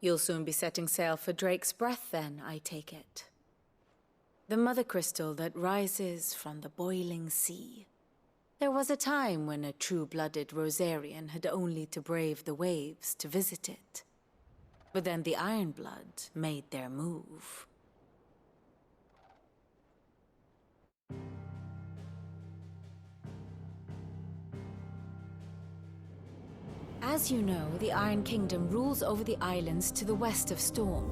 Speaker 4: You'll soon be setting sail for Drake's Breath, then, I take it. The Mothercrystal that rises from the boiling sea. There was a time when a true-blooded Rosarian had only to brave the waves to visit it. But then the Ironblood made their move. As you know, the Iron Kingdom rules over the islands to the west of Storm.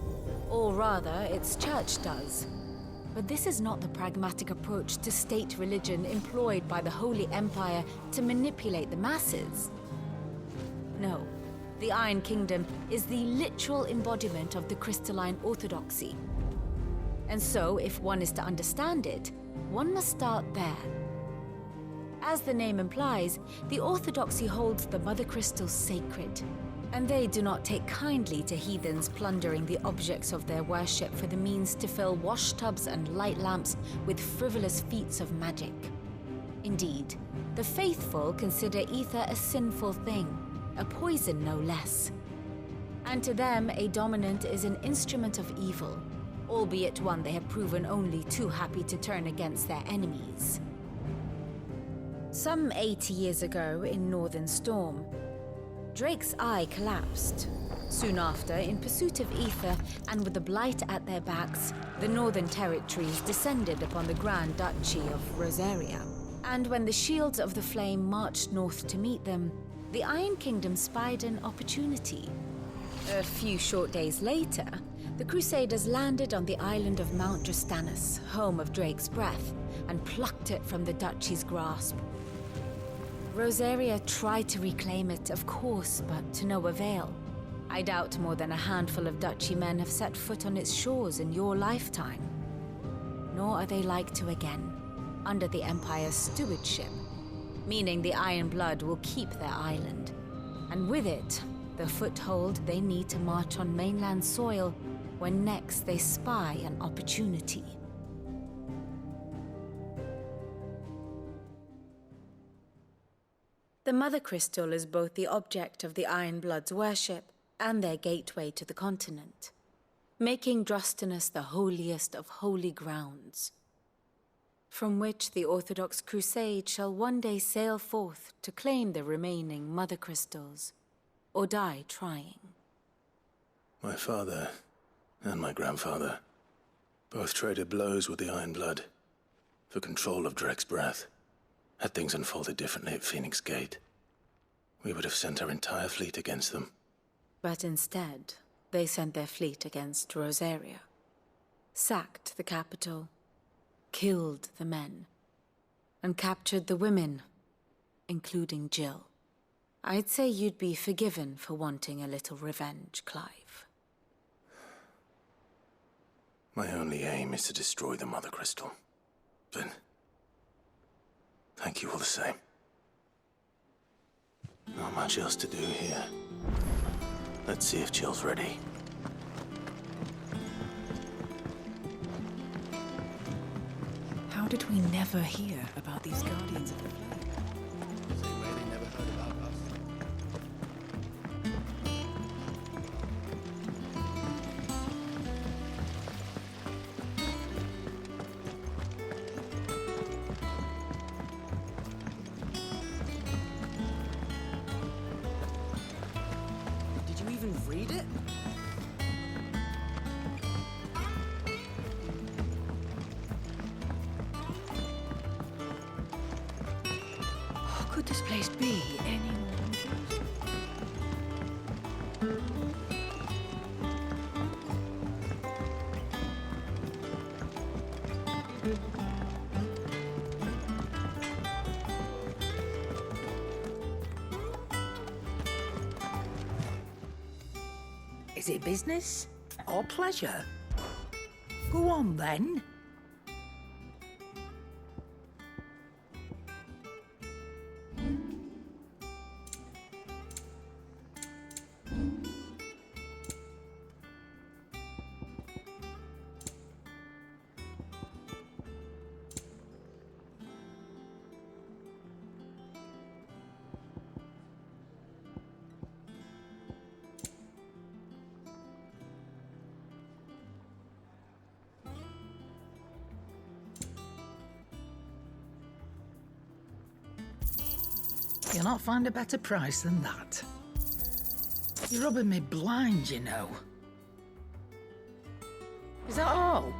Speaker 4: Or rather, its church does. But this is not the pragmatic approach to state religion employed by the Holy Empire to manipulate the masses. No, the Iron Kingdom is the literal embodiment of the crystalline orthodoxy. And so, if one is to understand it, one must start there. As the name implies, the orthodoxy holds the Mothercrystals sacred. And they do not take kindly to heathens plundering the objects of their worship for the means to fill washtubs and light lamps with frivolous feats of magic. Indeed, the faithful consider aether a sinful thing, a poison no less. And to them, a dominant is an instrument of evil, albeit one they have proven only too happy to turn against their enemies. Some 80 years ago in Northern Storm, Drake's eye collapsed. Soon after, in pursuit of aether and with the blight at their backs, the Northern Territories descended upon the Grand Duchy of Rosaria. And when the Shields of the Flame marched north to meet them, the Iron Kingdom spied an opportunity. A few short days later, the Crusaders landed on the island of Mount Drastanus, home of Drake's breath, and plucked it from the duchy's grasp. Rosaria tried to reclaim it, of course, but to no avail. I doubt more than a handful of duchy men have set foot on its shores in your lifetime. Nor are they like to again, under the Empire's stewardship, meaning the Iron Blood will keep their island, and with it, the foothold they need to march on mainland soil when next they spy an opportunity. The Mother Crystal is both the object of the Iron Blood's worship and their gateway to the continent, making Drastanus the holiest of holy grounds, from which the Orthodox Crusade shall one day sail forth to claim the remaining Mother Crystals, or die trying.
Speaker 2: My father and my grandfather both traded blows with the Iron Blood for control of Drake's breath. Had things unfolded differently at Phoenix Gate, we would have sent our entire fleet against them.
Speaker 4: But instead, they sent their fleet against Rosaria, sacked the capital, killed the men, and captured the women, including Jill. I'd say you'd be forgiven for wanting a little revenge, Clive.
Speaker 2: My only aim is to destroy the Mother Crystal. But thank you all the same. Not much else to do here. Let's see if Jill's ready.
Speaker 17: How did we never hear about these Guardians of the Flame?
Speaker 9: Same way they never heard about us.
Speaker 5: Did you even read it?
Speaker 17: Could this place be any more confusing?
Speaker 12: Is it business or pleasure? Go on then. You'll not find a better price than that. You're rubbing me blind, you know. Is that all?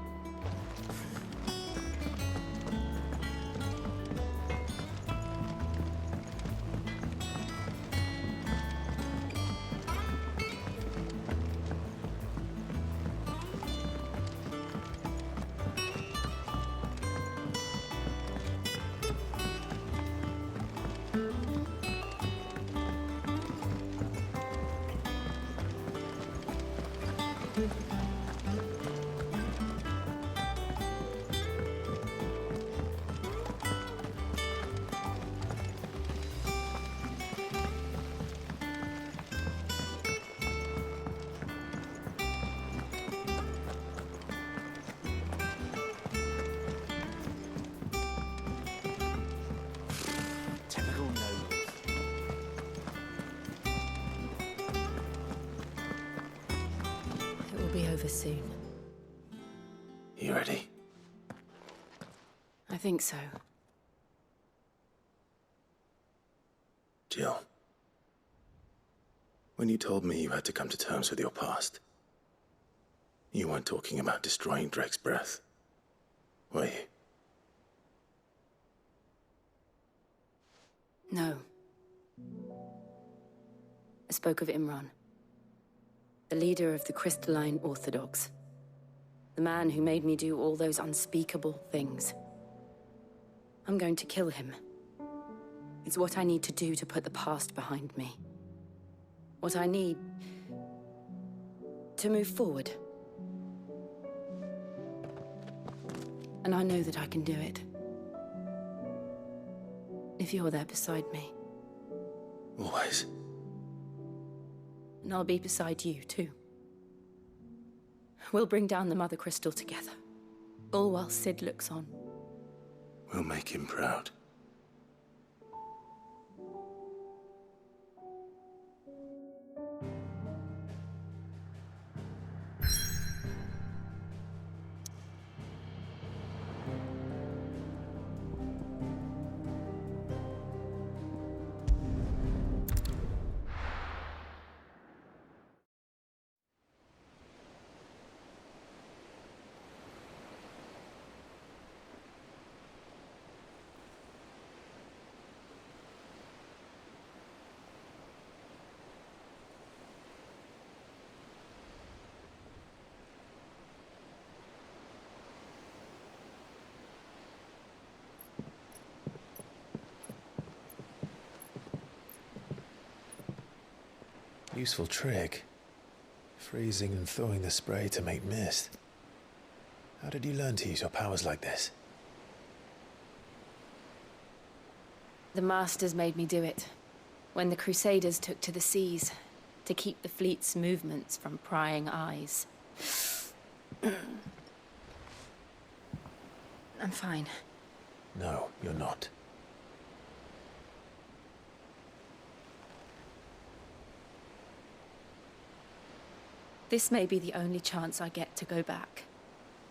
Speaker 10: soon.
Speaker 2: You ready?
Speaker 10: I think so.
Speaker 2: Jill, when you told me you had to come to terms with your past, you weren't talking about destroying Drake's breath, were you?
Speaker 10: No. I spoke of Imran, the leader of the crystalline Orthodox. The man who made me do all those unspeakable things. I'm going to kill him. It's what I need to do to put the past behind me. What I need to move forward. And I know that I can do it. If you're there beside me.
Speaker 2: Always.
Speaker 10: And I'll be beside you, too. We'll bring down the Mothercrystal together. All while Sid looks on.
Speaker 2: We'll make him proud. Useful trick. Freezing and thawing the spray to make mist. How did you learn to use your powers like this?
Speaker 10: The Masters made me do it. When the Crusaders took to the seas, to keep the fleet's movements from prying eyes. I'm fine.
Speaker 2: No, you're not.
Speaker 10: This may be the only chance I get to go back.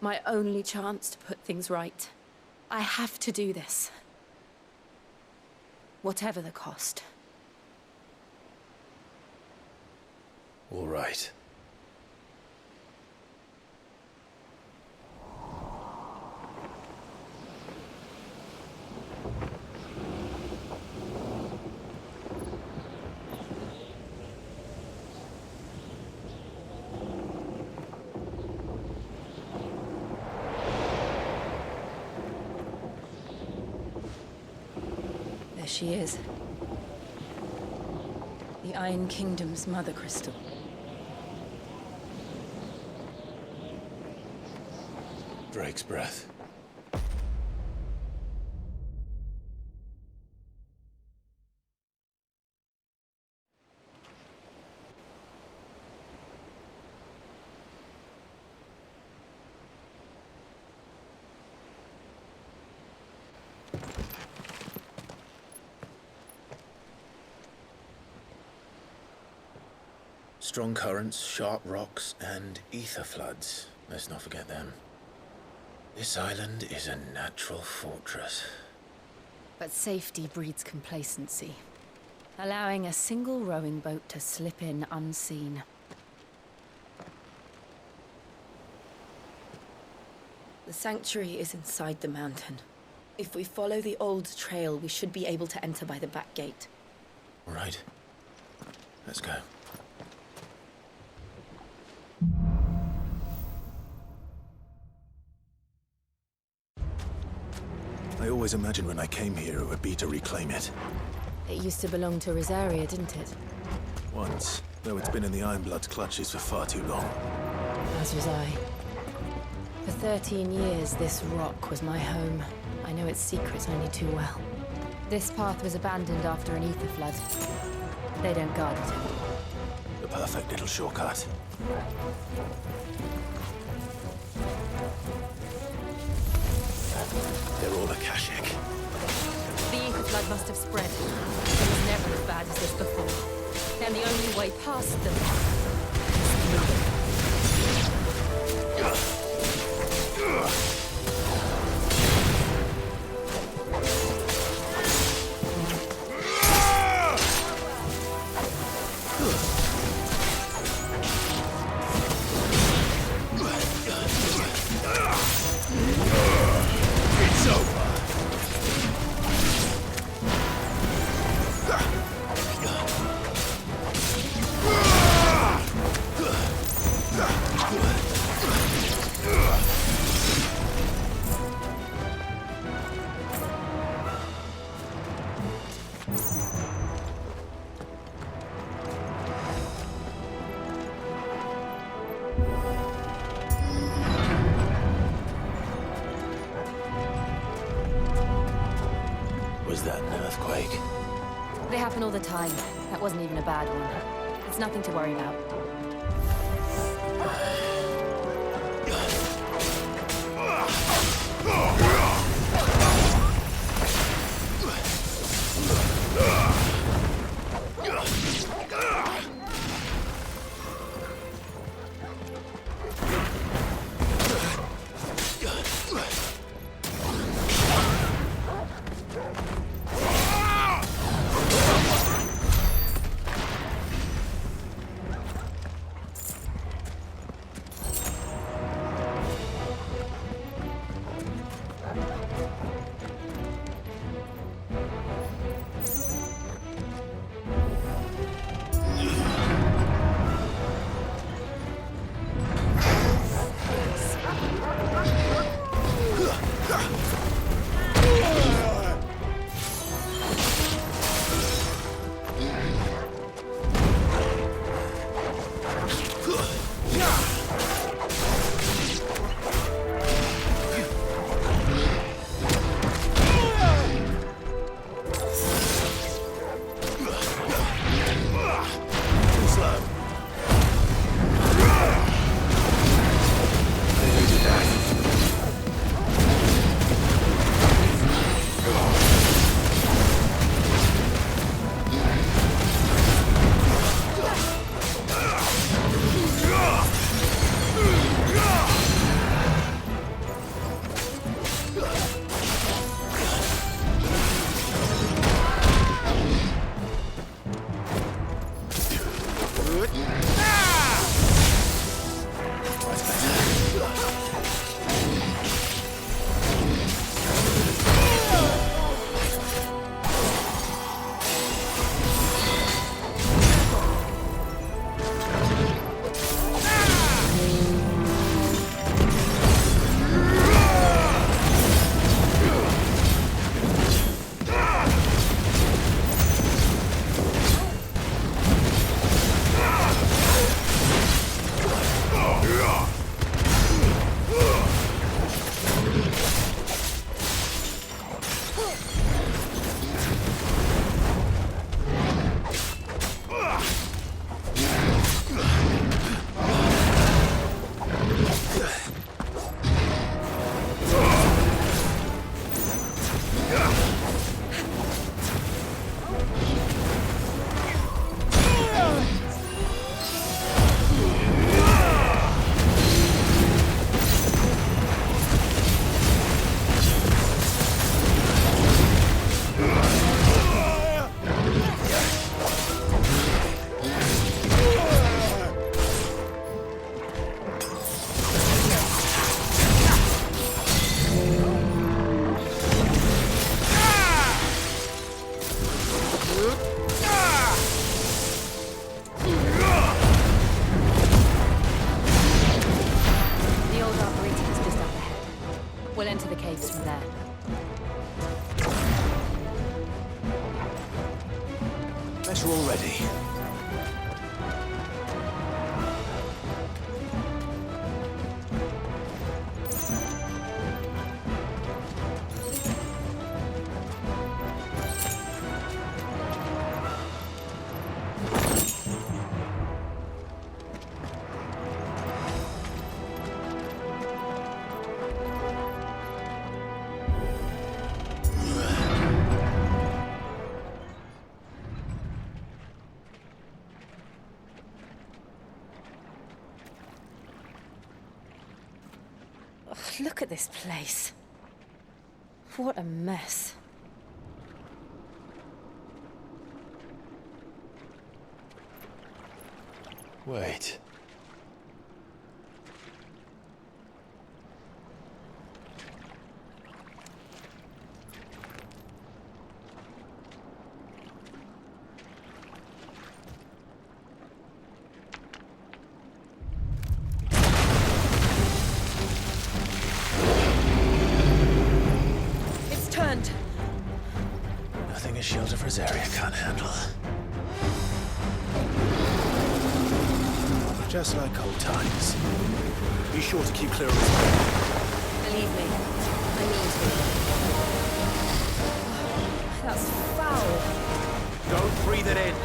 Speaker 10: My only chance to put things right. I have to do this. Whatever the cost.
Speaker 2: All right.
Speaker 10: There she is. The Iron Kingdom's Mothercrystal.
Speaker 2: Drake's breath. Strong currents, sharp rocks, and aether floods. Let's not forget them. This island is a natural fortress.
Speaker 10: But safety breeds complacency. Allowing a single rowing boat to slip in unseen. The sanctuary is inside the mountain. If we follow the old trail, we should be able to enter by the back gate.
Speaker 2: All right. Let's go. I always imagined when I came here it would be to reclaim it.
Speaker 10: It used to belong to Rosaria, didn't it?
Speaker 2: Once, though it's been in the Ironblood's clutches for far too long.
Speaker 10: As was I. For 13 years, this rock was my home. I know its secrets only too well. This path was abandoned after an aether flood. They don't guard it.
Speaker 2: The perfect little shortcut. They're all Akashic.
Speaker 10: The aether flood must have spread. It was never as bad as this before. And the only way past them is through.
Speaker 9: partake.
Speaker 10: They happen all the time. That wasn't even a bad one. It's nothing to worry about.
Speaker 11: Better already.
Speaker 10: Look at this place. What a mess.
Speaker 9: Wait.
Speaker 11: Nothing a shield of Rosaria can't handle. Just like old times. Be sure to keep clear of this.
Speaker 10: Believe me, I mean to.
Speaker 4: That's foul.
Speaker 3: Don't breathe it in.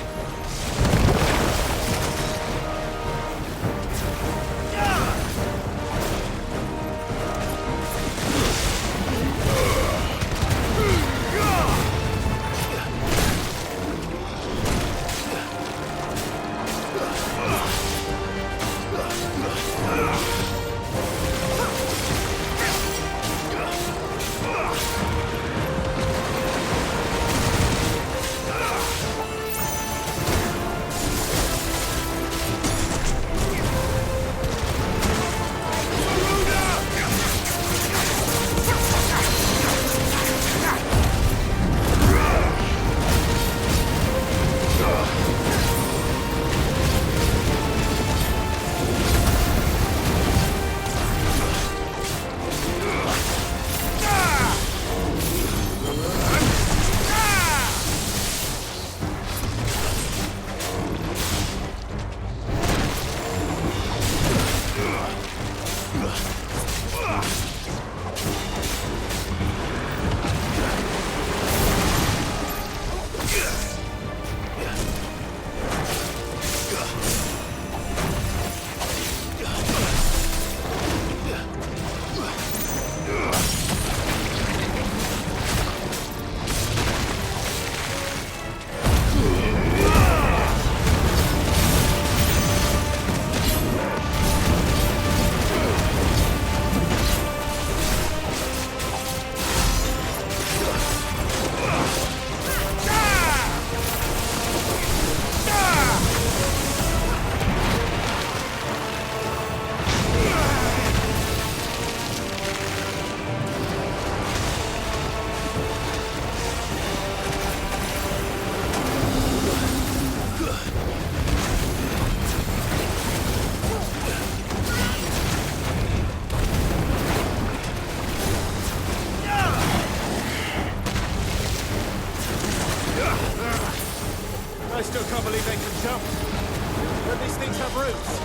Speaker 9: I still can't believe they can jump. Don't these things have roots?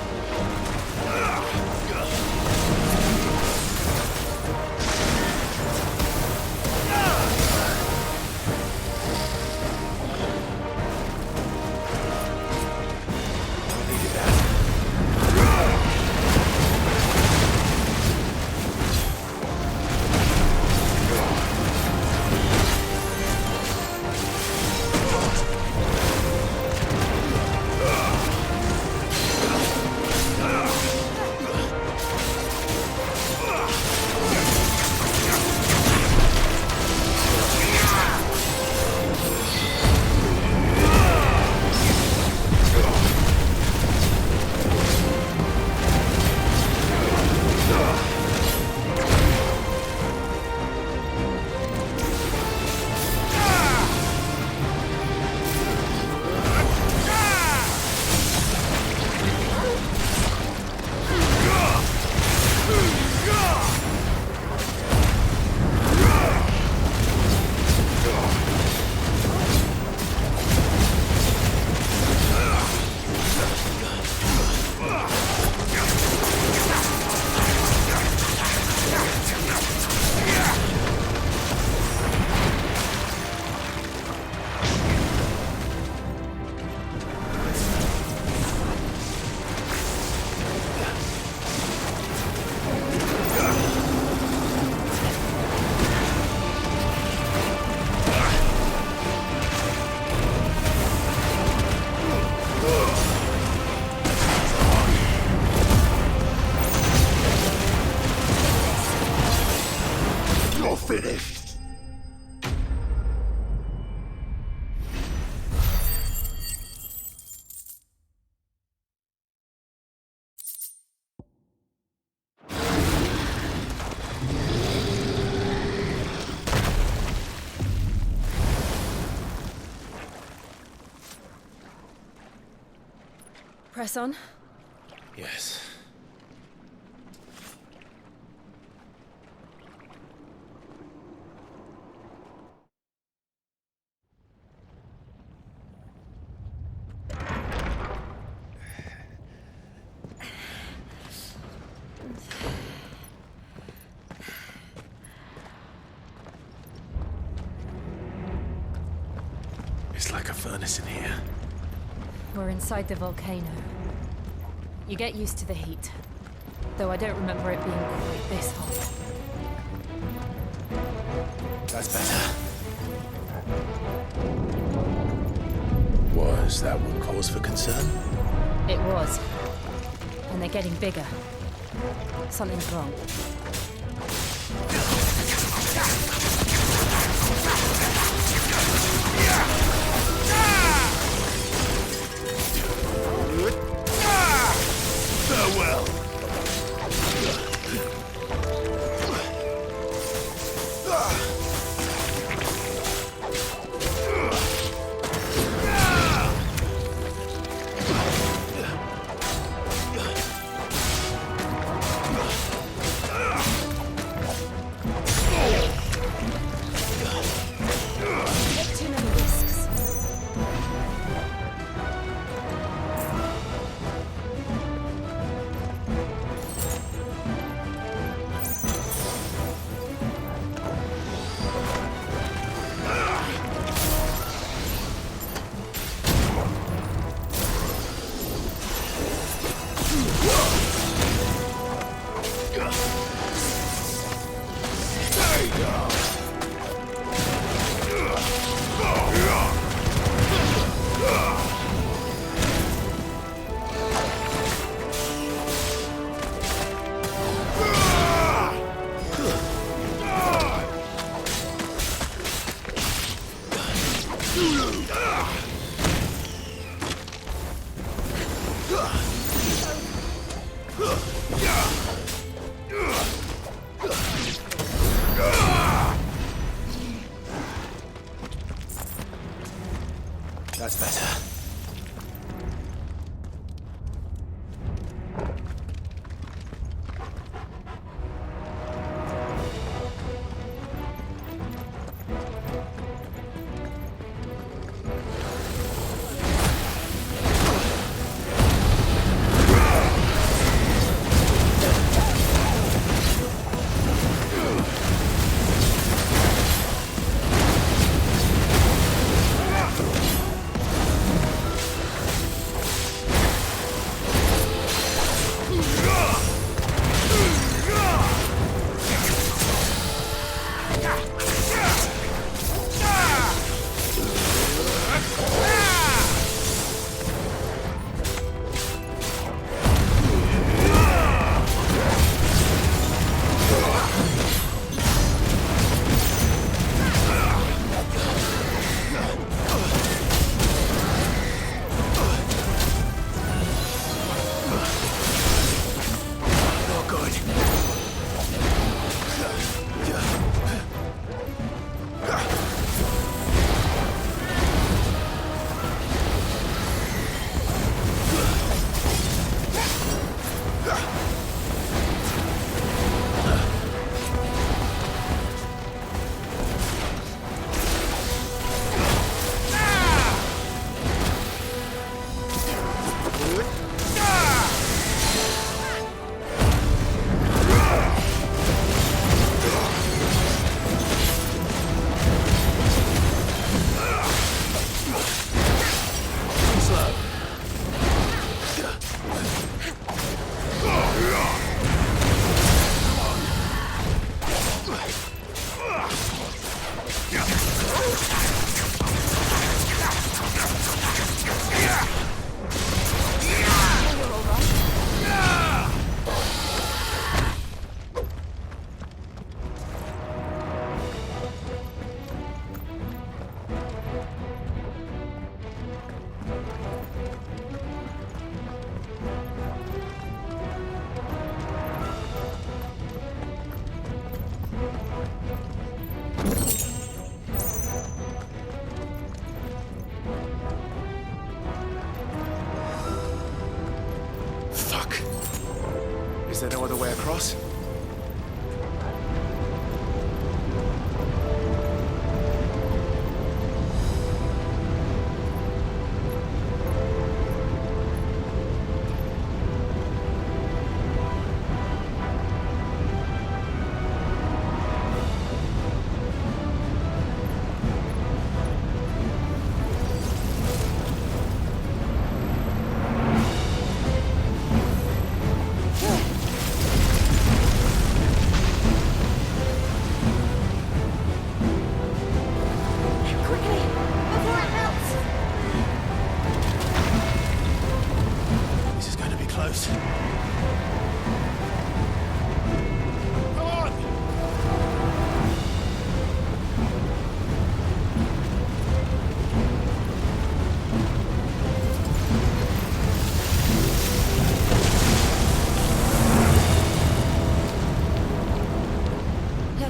Speaker 14: Finished.
Speaker 10: Press on.
Speaker 11: Yes.
Speaker 2: furnace in here.
Speaker 4: We're inside the volcano. You get used to the heat, though I don't remember it being quite this hot.
Speaker 2: That's better. Was that one cause for concern?
Speaker 4: It was. And they're getting bigger. Something's wrong.
Speaker 14: Farewell.
Speaker 4: Take too many risks.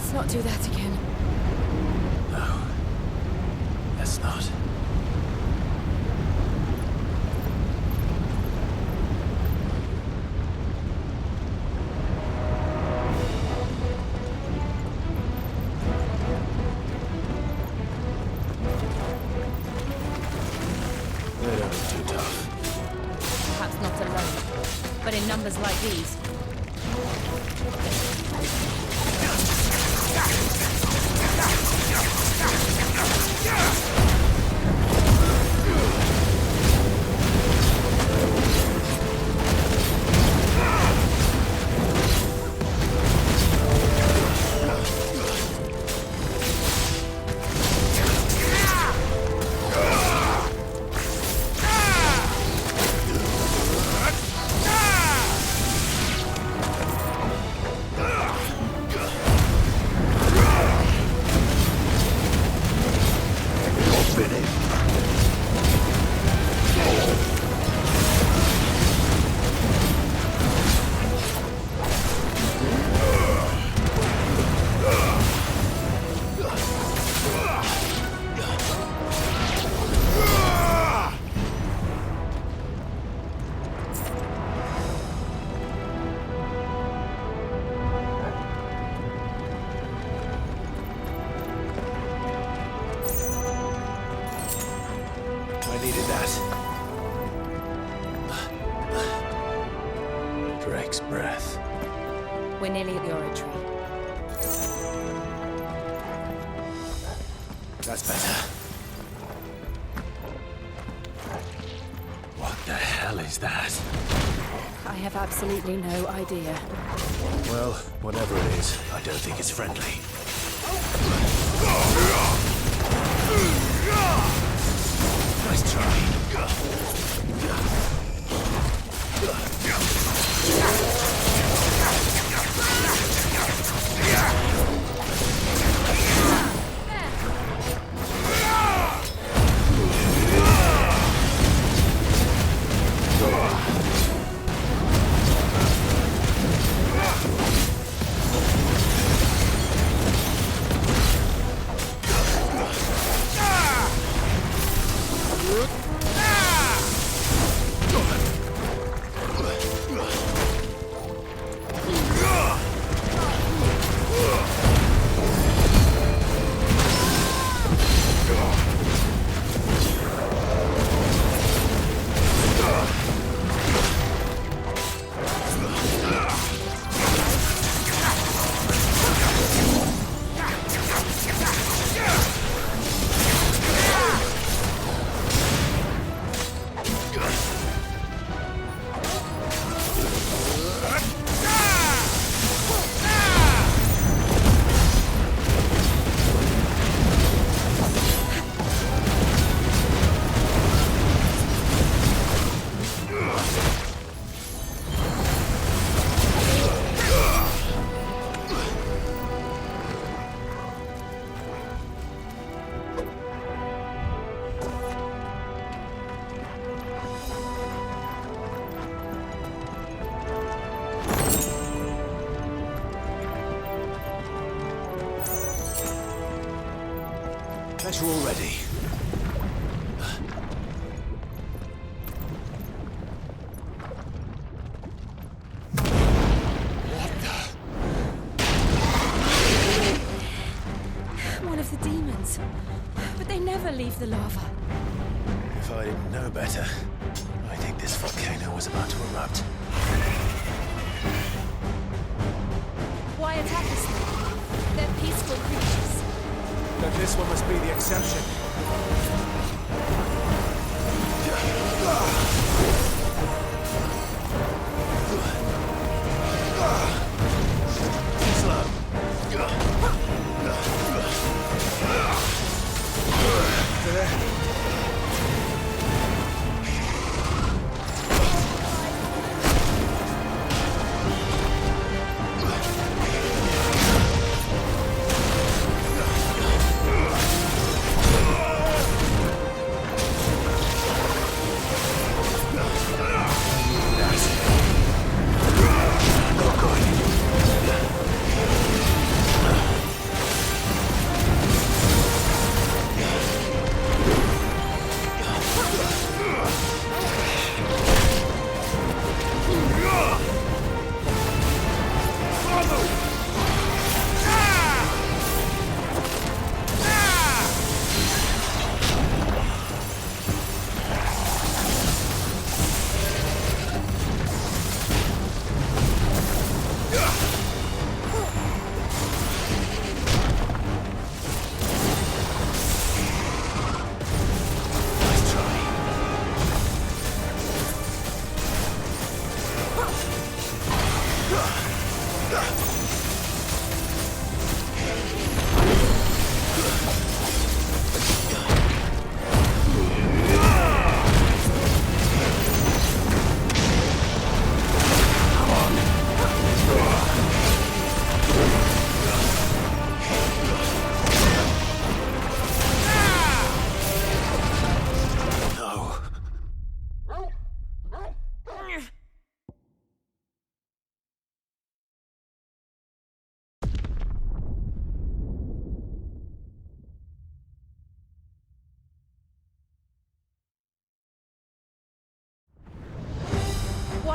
Speaker 4: Let's not do that again.
Speaker 2: No. Let's not.
Speaker 4: They don't look too tough. Perhaps not alone, but in numbers like these. We're nearly at the oratory.
Speaker 2: That's better. What the hell is that?
Speaker 4: I have absolutely no idea.
Speaker 2: Well, whatever it is, I don't think it's friendly. Nice try. You're all ready.
Speaker 4: One of the demons. But they never leave the lava.
Speaker 2: If I didn't know better, I think this volcano was about to erupt.
Speaker 4: Why attack us then? They're peaceful creatures.
Speaker 9: But this one must be the exception.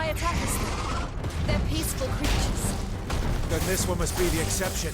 Speaker 4: Why attack us then? They're peaceful creatures.
Speaker 9: Then this one must be the exception.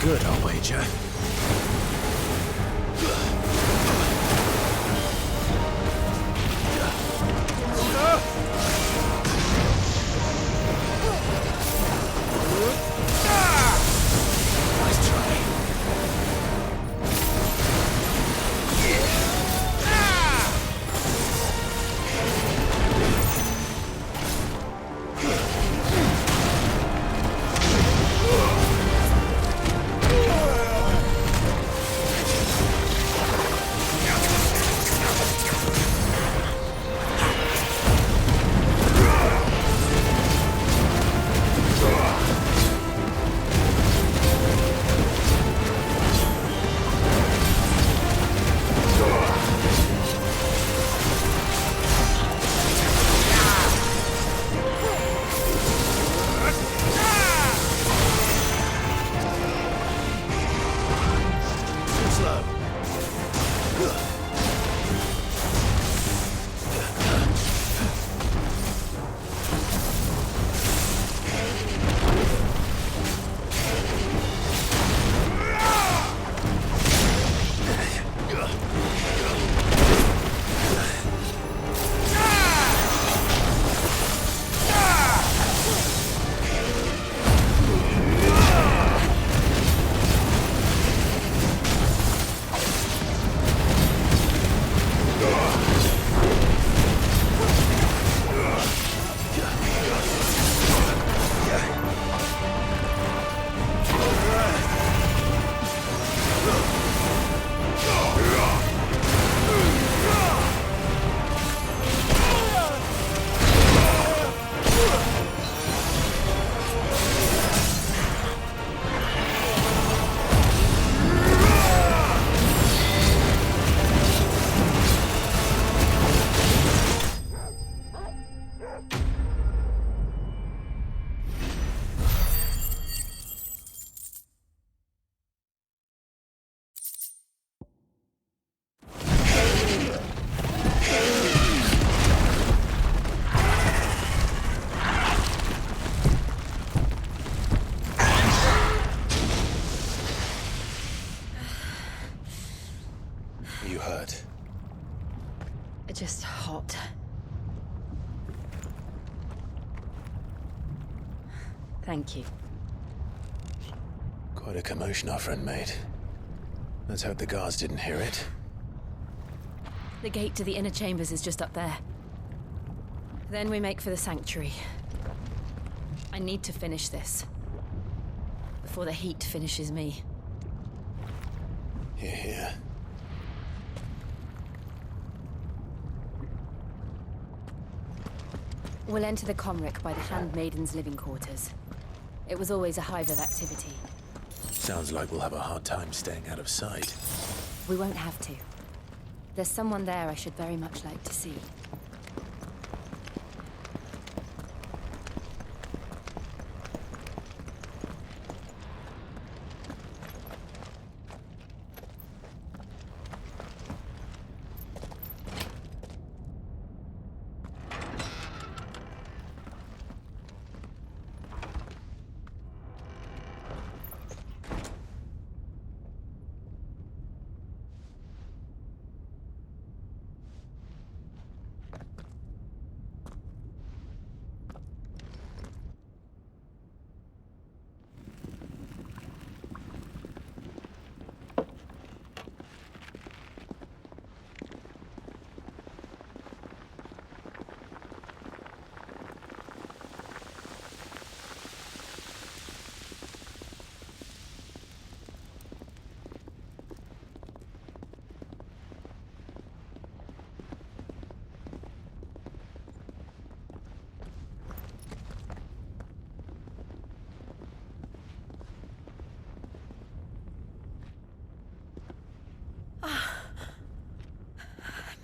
Speaker 11: Good, I'll wager. Nice try.
Speaker 9: hurt?
Speaker 10: Just hot. Thank you.
Speaker 2: Quite a commotion our friend made. Let's hope the guards didn't hear it.
Speaker 10: The gate to the inner chambers is just up there. Then we make for the sanctuary. I need to finish this. Before the heat finishes me.
Speaker 2: Hear, hear.
Speaker 10: We'll enter the Comric by the Handmaiden's living quarters. It was always a hive of activity.
Speaker 2: Sounds like we'll have a hard time staying out of sight.
Speaker 10: We won't have to. There's someone there I should very much like to see.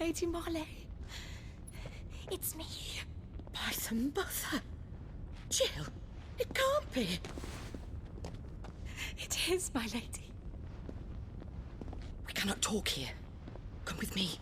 Speaker 18: Lady Marley, it's me. By the mother. Jill, it can't be. It is, my lady. We cannot talk here. Come with me.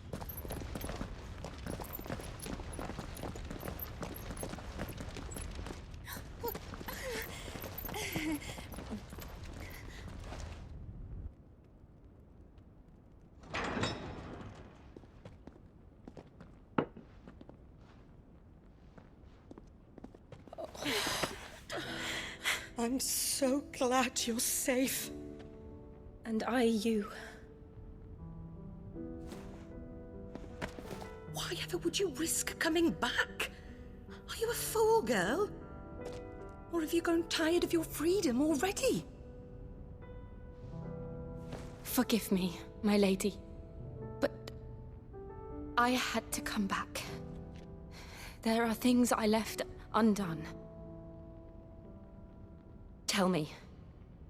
Speaker 18: I'm so glad you're safe.
Speaker 10: And I you.
Speaker 18: Why ever would you risk coming back? Are you a fool, girl? Or have you grown tired of your freedom already?
Speaker 10: Forgive me, my lady. But I had to come back. There are things I left undone. Tell me,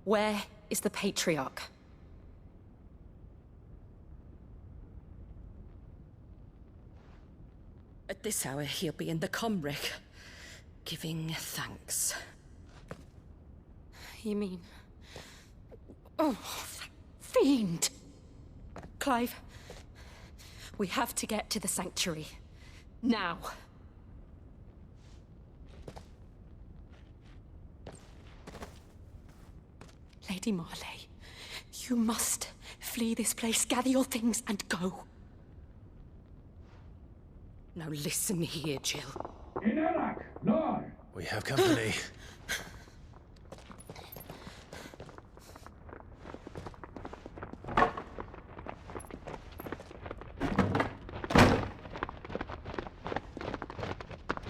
Speaker 10: where is the Patriarch?
Speaker 18: At this hour, he'll be in the Comric, giving thanks.
Speaker 10: You mean... Oh, that fiend! Clive, we have to get to the sanctuary. Now. Lady Marley, you must flee this place, gather your things, and go.
Speaker 18: Now listen here, Jill.
Speaker 2: We have company.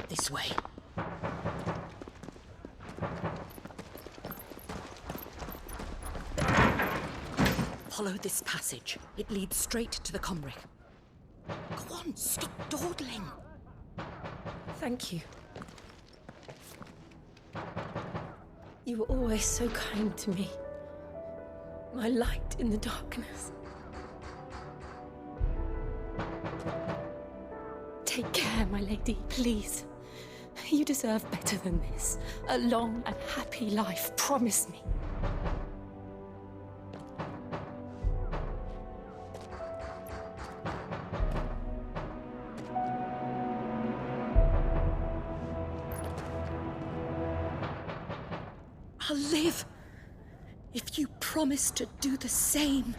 Speaker 18: This way. Follow this passage. It leads straight to the Comric. Go on, stop dawdling.
Speaker 10: Thank you. You were always so kind to me. My light in the darkness. Take care, my lady, please. You deserve better than this. A long and happy life, promise me.
Speaker 18: I'll live if you promise to do the same.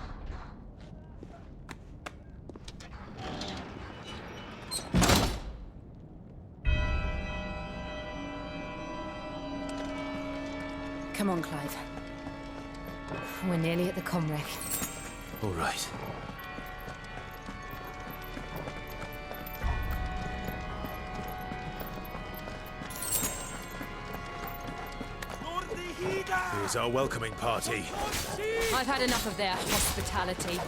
Speaker 4: Clive. We're nearly at the comwreck.
Speaker 2: All right. Here's our welcoming party.
Speaker 4: I've had enough of their hospitality.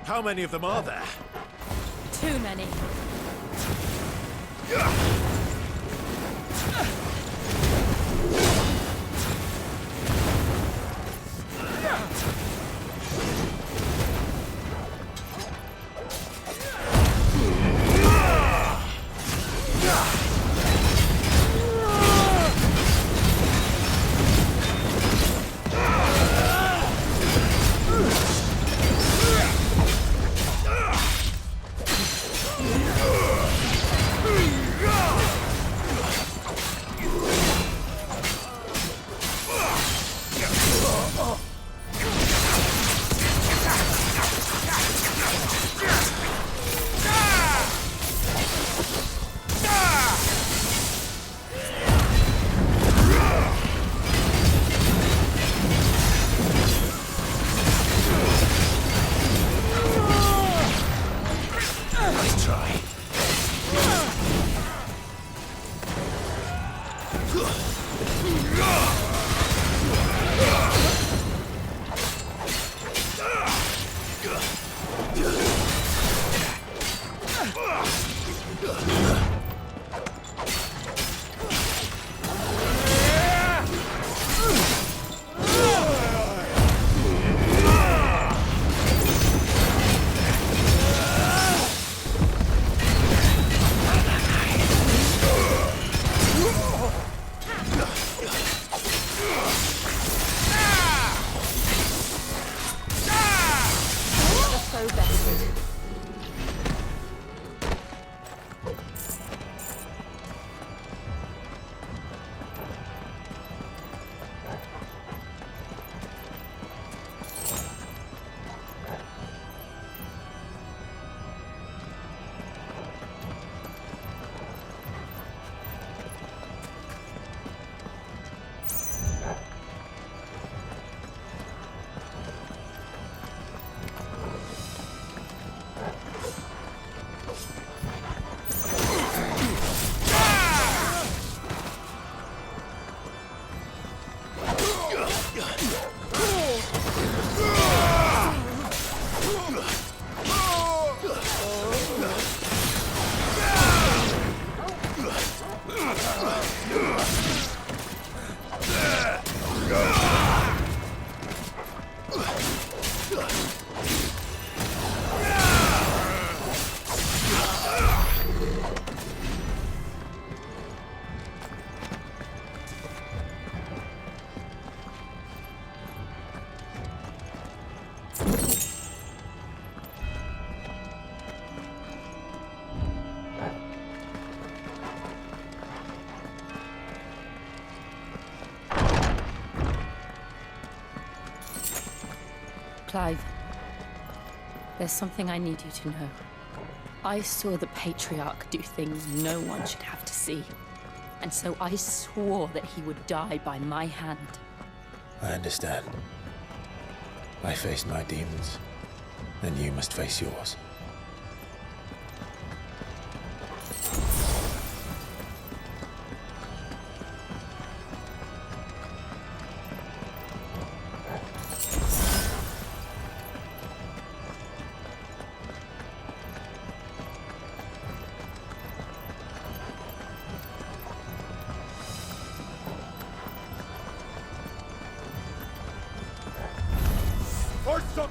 Speaker 2: How many of them are there?
Speaker 4: Too many.
Speaker 10: Clive, there's something I need you to know. I saw the Patriarch do things no one should have to see. And so I swore that he would die by my hand.
Speaker 9: I understand. I face my demons, and you must face yours.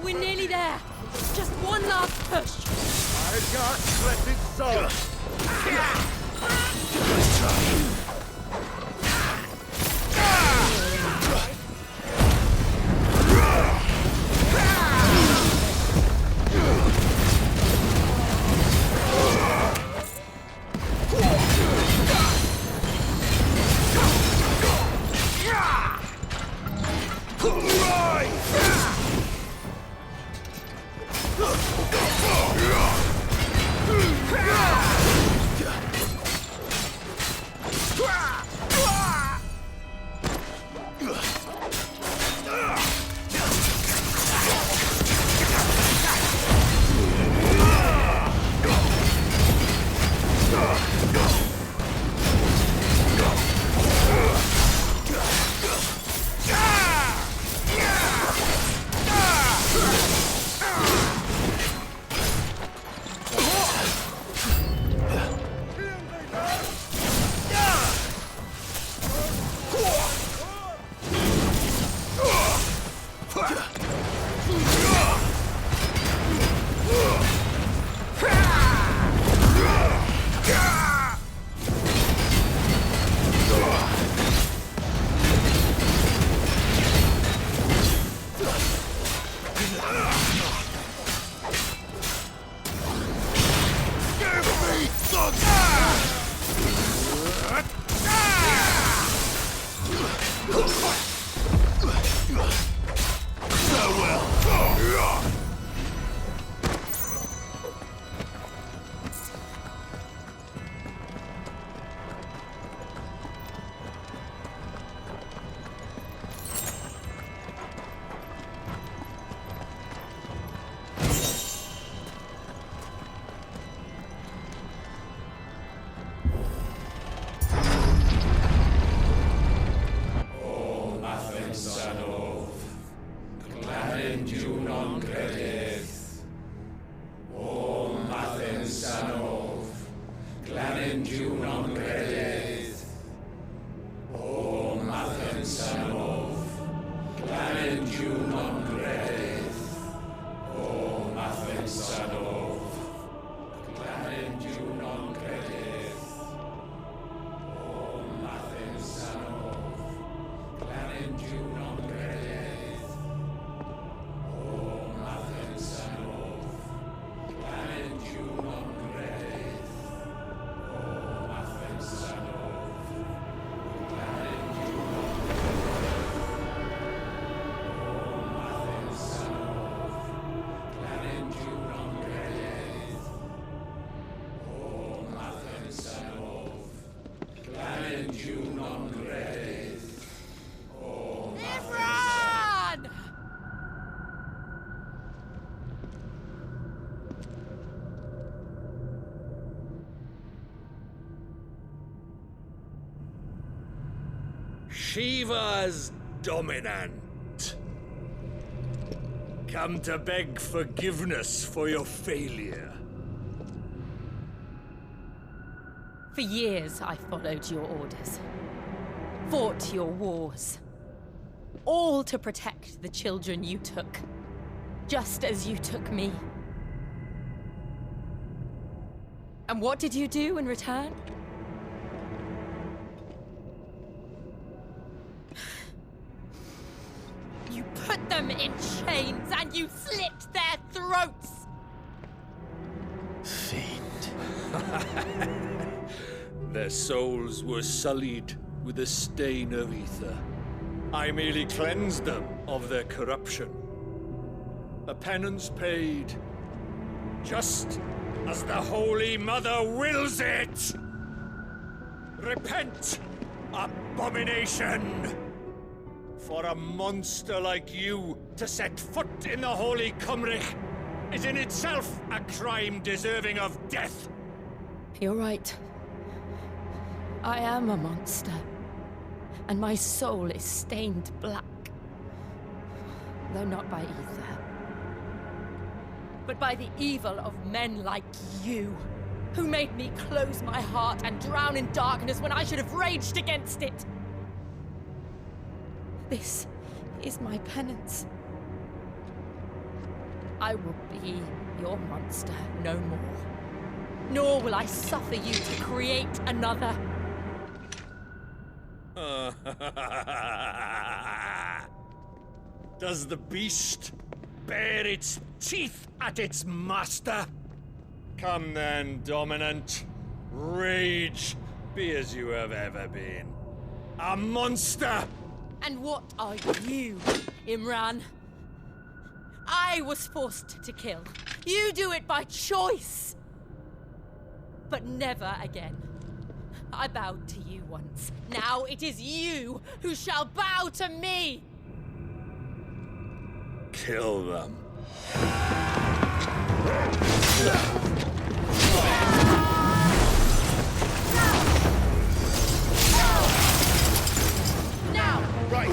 Speaker 18: We're nearly there. Just one last push.
Speaker 8: My God, let it so.
Speaker 19: Shiva's dominant. Come to beg forgiveness for your failure.
Speaker 10: For years, I followed your orders. Fought your wars. All to protect the children you took. Just as you took me. And what did you do in return? You put them in chains and you slit their throats!
Speaker 9: Fiend.
Speaker 19: Their souls were sullied with a stain of aether. I merely cleansed them of their corruption. a penance paid, just as the Holy Mother wills it! Repent, abomination! For a monster like you to set foot in the Holy Cymric is in itself a crime deserving of death.
Speaker 10: You're right. I am a monster. And my soul is stained black. Though not by aether. But by the evil of men like you, who made me close my heart and drown in darkness when I should have raged against it. This is my penance. I will be your monster no more. Nor will I suffer you to create another.
Speaker 19: Does the beast bare its teeth at its master? Come then, dominant. Rage, be as you have ever been. A monster!
Speaker 10: And what are you, Imran? I was forced to kill. You do it by choice. But never again. I bowed to you once. Now it is you who shall bow to me!
Speaker 19: Kill them.
Speaker 10: Now!
Speaker 19: Right!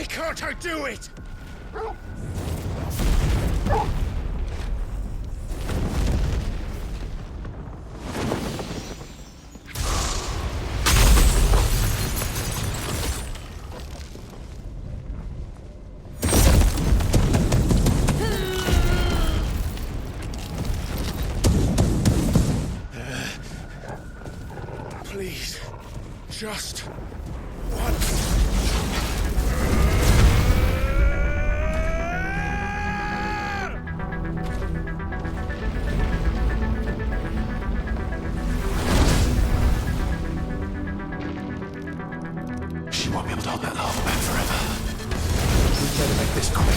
Speaker 19: Can't I do it? Please, just once.
Speaker 2: She won't be able to hold that lava back forever. We'd better make this quick.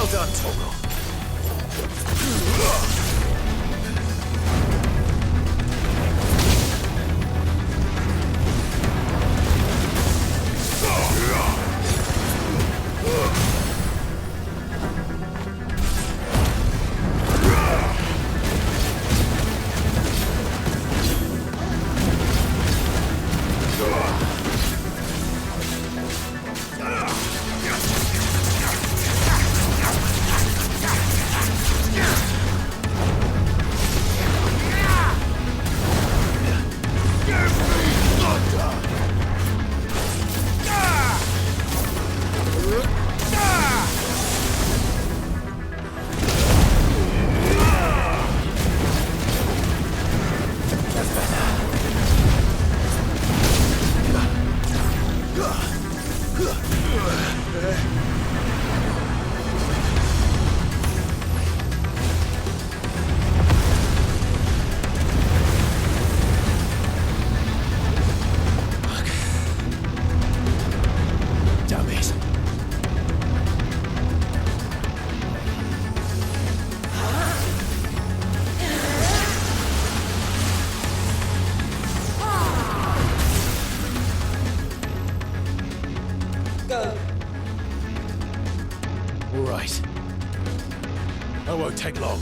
Speaker 2: Well done, Toggle. All right. I won't take long.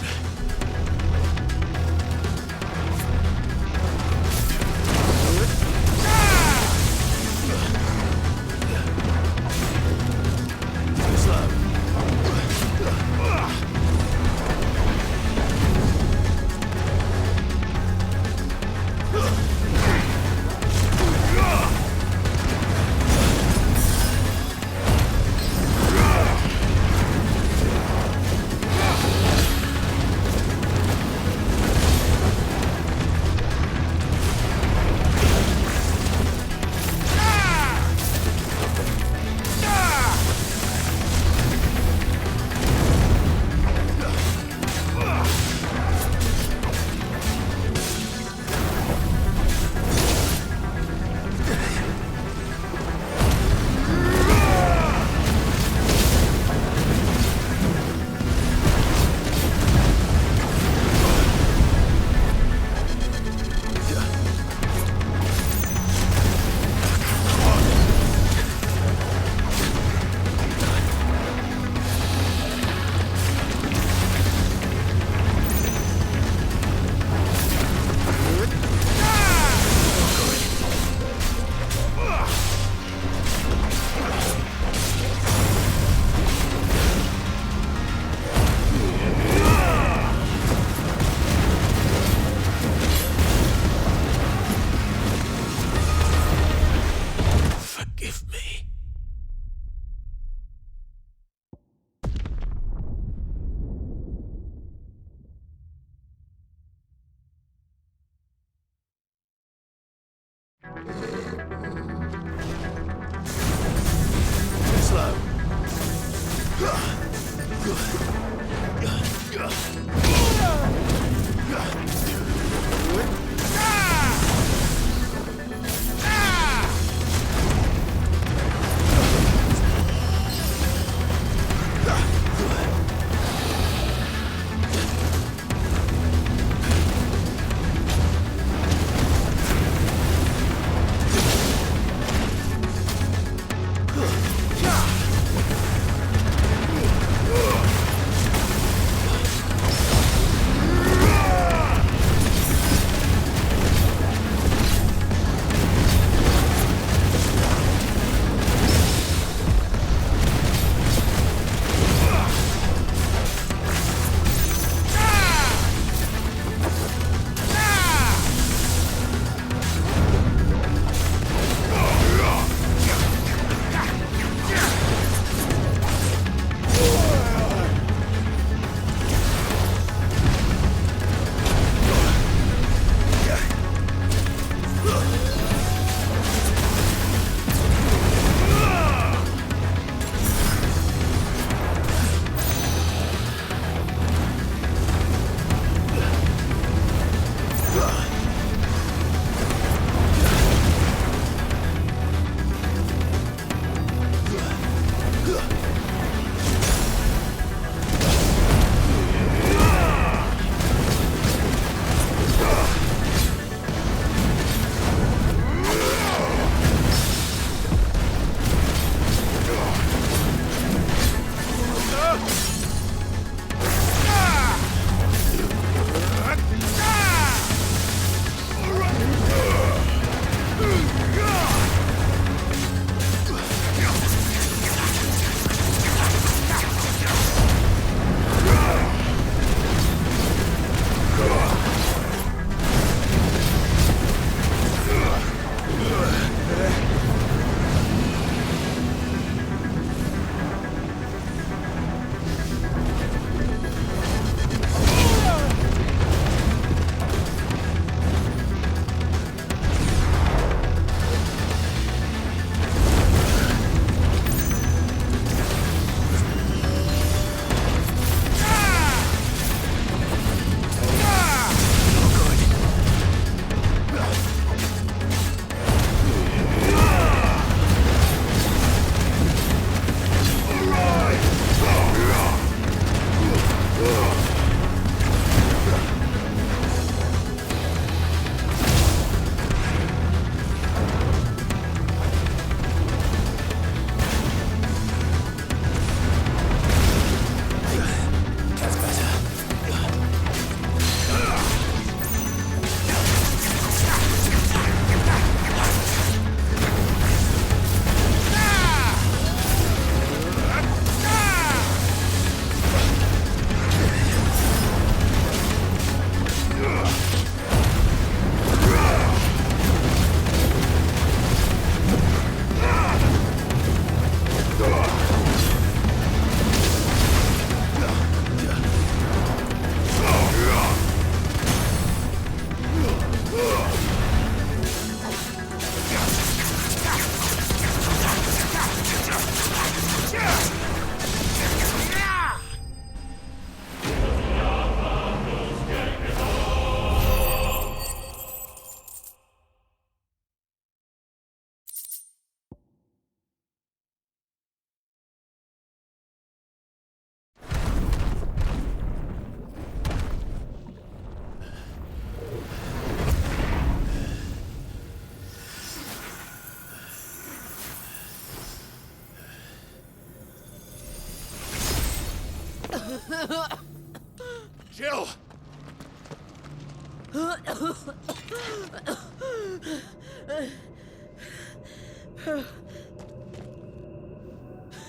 Speaker 2: Jill!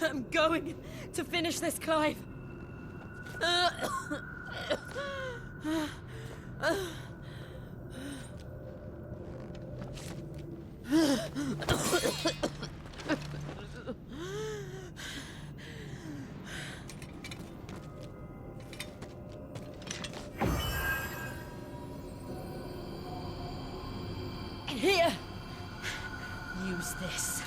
Speaker 18: I'm going to finish this, Clive. Here! Use this.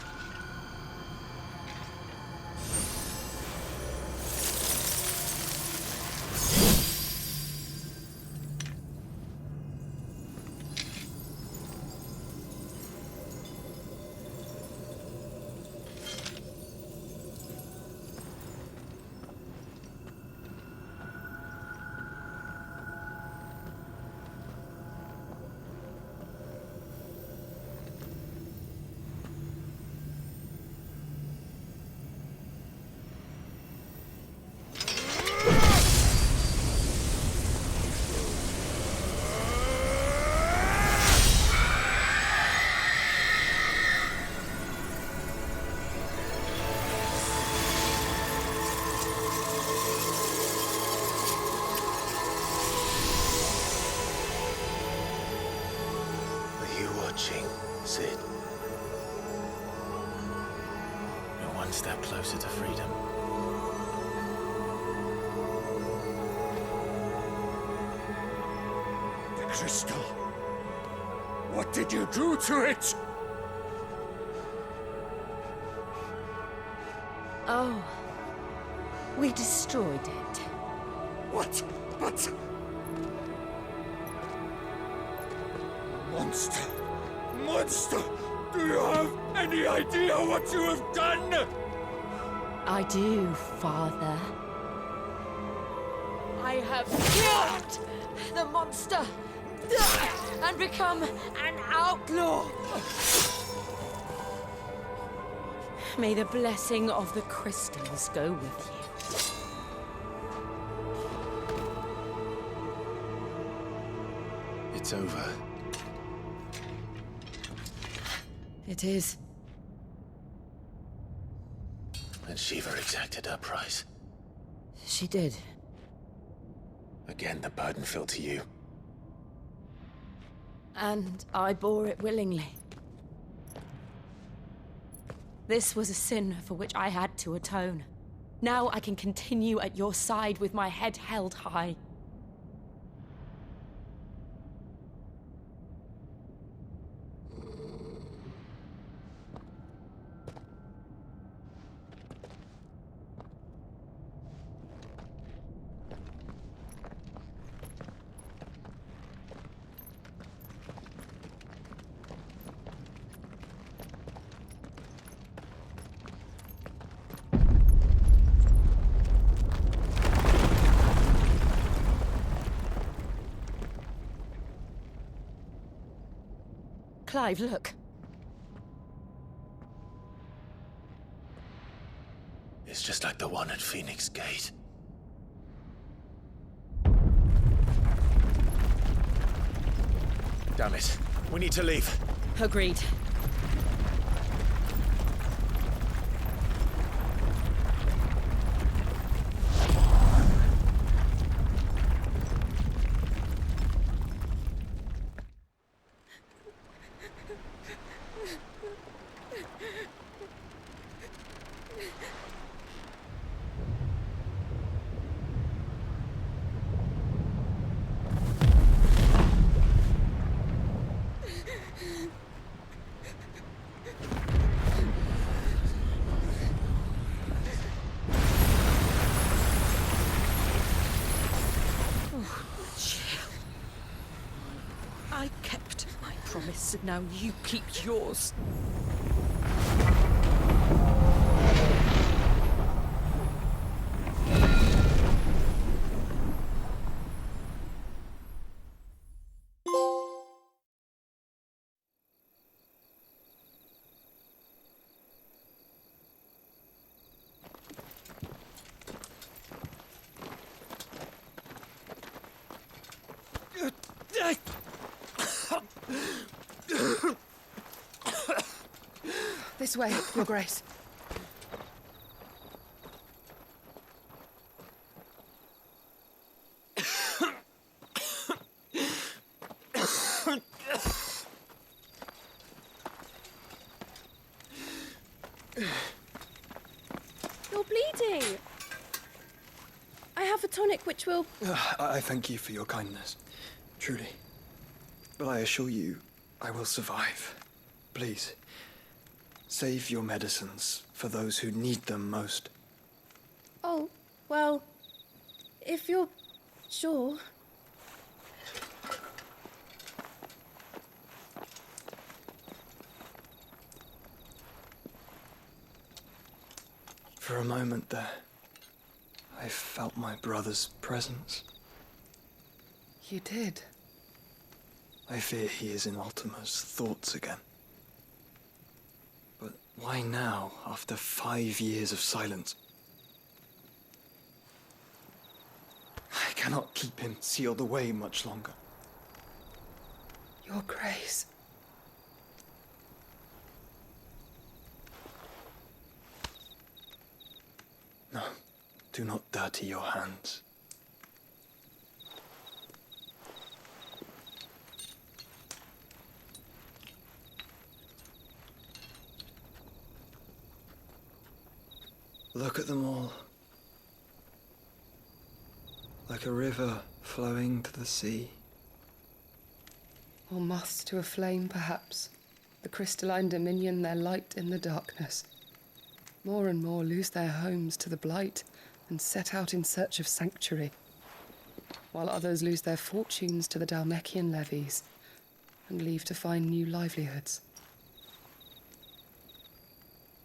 Speaker 2: Sid. You're one step closer to freedom.
Speaker 19: The crystal. What did you do to it?
Speaker 18: Oh. We destroyed it.
Speaker 19: What? But... Monster! Monster! Do you have any idea what you have done?
Speaker 18: I do, Father. I have killed the monster and become an outlaw. May the blessing of the crystals go with you.
Speaker 2: It's over.
Speaker 18: It is.
Speaker 2: And Shiva exacted her price.
Speaker 18: She did.
Speaker 2: Again, the burden fell to you.
Speaker 18: And I bore it willingly. This was a sin for which I had to atone. Now I can continue at your side with my head held high. Clive, look.
Speaker 2: It's just like the one at Phoenix Gate. Damn it. We need to leave.
Speaker 18: Agreed. I kept my promise, now you keep yours.
Speaker 13: This way, Your Grace.
Speaker 20: You're bleeding. I have a tonic which will...
Speaker 21: I thank you for your kindness, truly. But I assure you, I will survive. Please, save your medicines for those who need them most.
Speaker 20: Oh, well, if you're sure.
Speaker 21: For a moment there, I felt my brother's presence.
Speaker 13: You did?
Speaker 21: I fear he is in Ultima's thoughts again. But why now, after 5 years of silence? I cannot keep him sealed away much longer.
Speaker 13: Your Grace.
Speaker 21: No, do not dirty your hands. Look at them all. Like a river flowing to the sea.
Speaker 13: Or moths to a flame, perhaps. The crystalline dominion, their light in the darkness. More and more lose their homes to the blight and set out in search of sanctuary, while others lose their fortunes to the Dhalmekian levies and leave to find new livelihoods.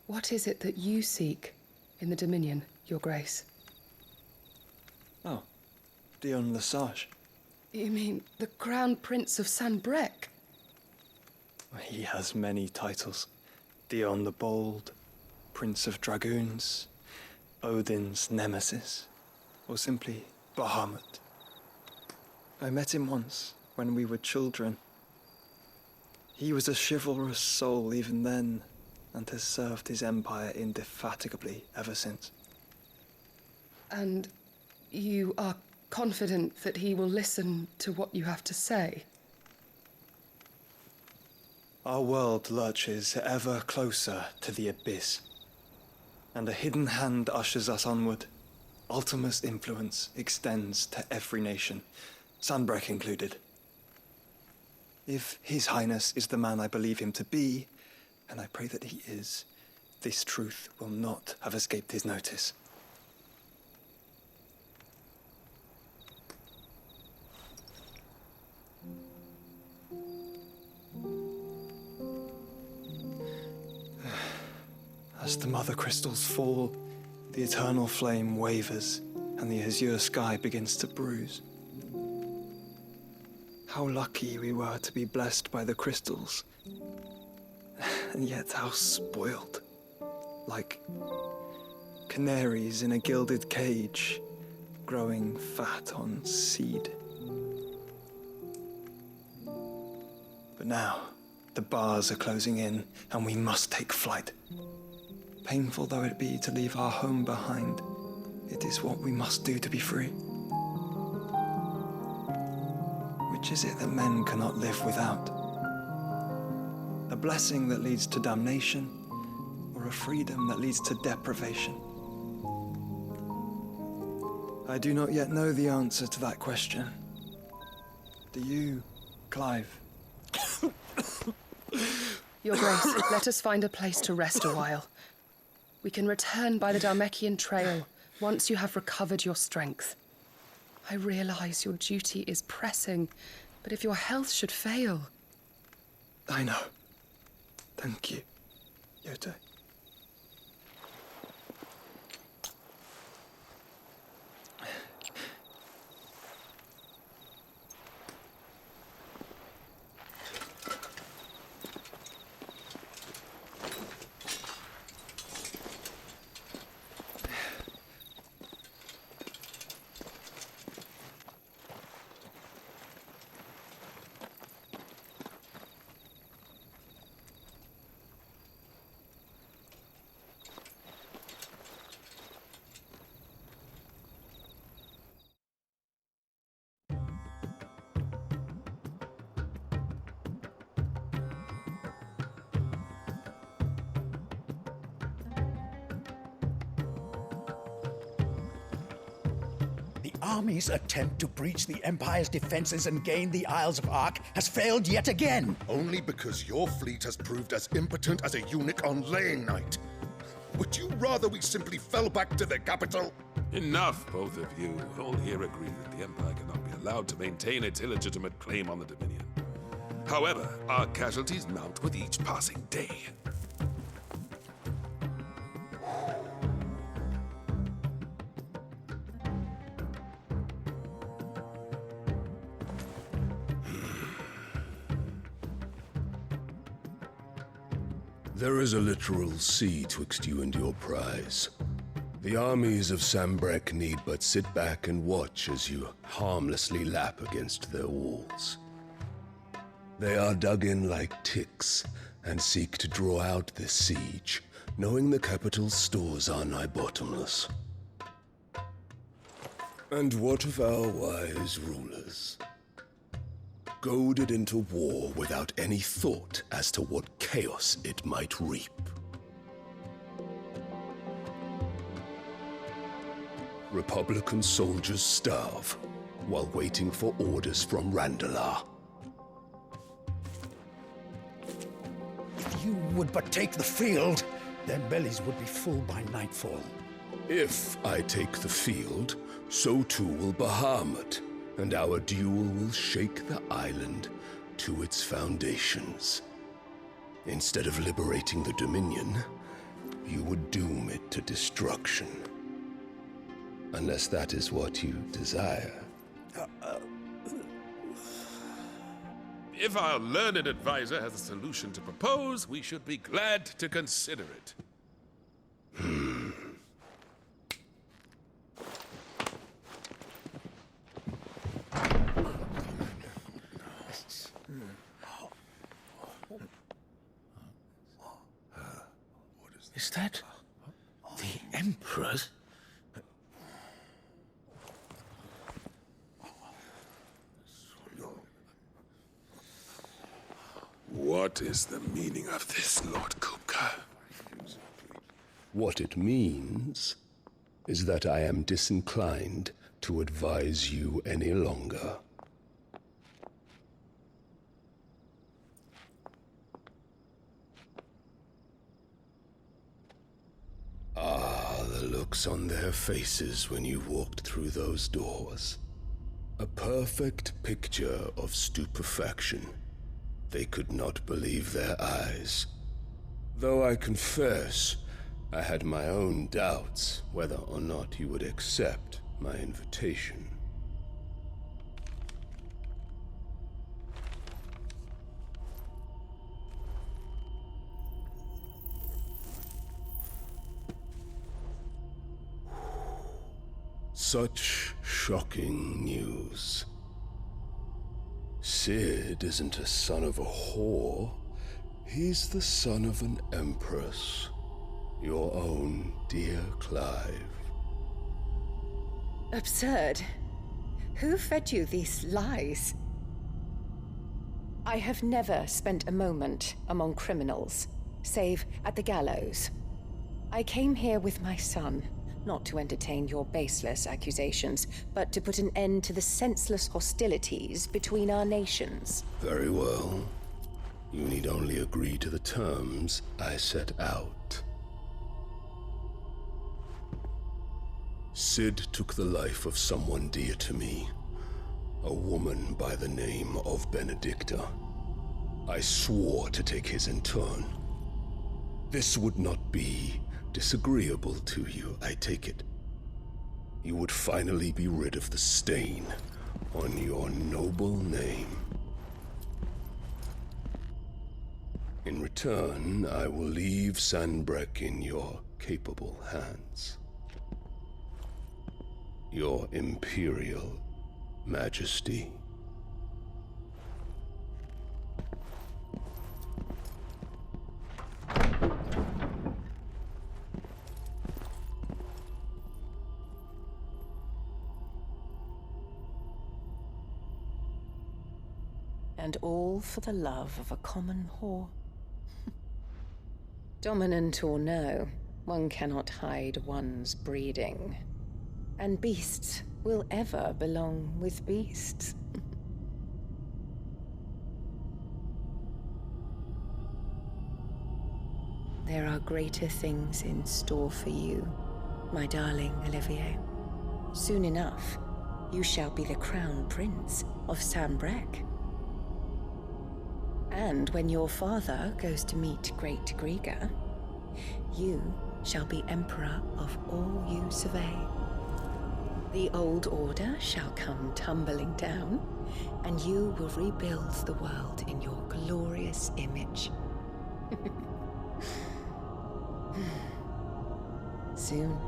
Speaker 13: What is it that you seek in the Dominion, Your Grace?
Speaker 21: Oh, Dion Lesage.
Speaker 13: You mean the Crown Prince of Sanbreque?
Speaker 21: He has many titles. Dion the Bold, Prince of Dragoons, Odin's Nemesis, or simply Bahamut. I met him once, when we were children. He was a chivalrous soul even then, and has served his empire indefatigably ever since.
Speaker 13: And you are confident that he will listen to what you have to say?
Speaker 21: Our world lurches ever closer to the abyss, and a hidden hand ushers us onward. Ultima's influence extends to every nation, Sanbreque included. If His Highness is the man I believe him to be, and I pray that he is, this truth will not have escaped his notice. As the Mothercrystals fall, the eternal flame wavers, and the azure sky begins to bruise. How lucky we were to be blessed by the crystals, and yet how spoiled. Like canaries in a gilded cage, growing fat on seed. But now, the bars are closing in, and we must take flight. Painful though it be to leave our home behind, it is what we must do to be free. Which is it that men cannot live without? A blessing that leads to damnation, or a freedom that leads to deprivation? I do not yet know the answer to that question. Do you, Clive?
Speaker 13: Your Grace, let us find a place to rest a while. We can return by the Dhalmekian trail once you have recovered your strength. I realize your duty is pressing, but if your health should fail...
Speaker 21: I know. Thank you, Yote.
Speaker 6: army's attempt to breach the Empire's defenses and gain the Isles of Ark has failed yet again.
Speaker 14: Only because your fleet has proved as impotent as a eunuch on laying night. Would you rather we simply fell back to the capital?
Speaker 22: Enough, both of you. All here agree that the Empire cannot be allowed to maintain its illegitimate claim on the Dominion. However, our casualties mount with each passing day.
Speaker 23: There is a literal sea twixt you and your prize. The armies of Sanbreque need but sit back and watch as you harmlessly lap against their walls. They are dug in like ticks and seek to draw out this siege, knowing the capital's stores are nigh bottomless. And what of our wise rulers? Goaded into war without any thought as to what chaos it might reap. Republican soldiers starve while waiting for orders from Randalar.
Speaker 6: If you would but take the field, their bellies would be full by nightfall.
Speaker 23: If I take the field, so too will Bahamut, and our duel will shake the island to its foundations. Instead of liberating the Dominion, you would doom it to destruction. Unless that is what you desire.
Speaker 22: If our learned advisor has a solution to propose, we should be glad to consider it.
Speaker 3: Is that the Emperor's?
Speaker 23: What is the meaning of this, Lord Kupka? What it means is that I am disinclined to advise you any longer. Ah, the looks on their faces when you walked through those doors. A perfect picture of stupefaction. They could not believe their eyes. Though I confess, I had my own doubts whether or not you would accept my invitation. Such shocking news. Sid isn't a son of a whore. He's the son of an empress. Your own dear Clive.
Speaker 18: Absurd. Who fed you these lies? I have never spent a moment among criminals, save at the gallows. I came here with my son, not to entertain your baseless accusations, but to put an end to the senseless hostilities between our nations.
Speaker 23: Very well. You need only agree to the terms I set out. Sid took the life of someone dear to me, a woman by the name of Benedicta. I swore to take his in turn. This would not be disagreeable to you, I take it. You would finally be rid of the stain on your noble name. In return, I will leave Sanbreque in your capable hands. Your Imperial Majesty.
Speaker 18: And all for the love of a common whore. Dominant or no, one cannot hide one's breeding. And beasts will ever belong with beasts. There are greater things in store for you, my darling Olivier. Soon enough, you shall be the crown prince of Sambrec. And when your father goes to meet Great Grieger, you shall be emperor of all you survey. The old order shall come tumbling down, and you will rebuild the world in your glorious image. Soon.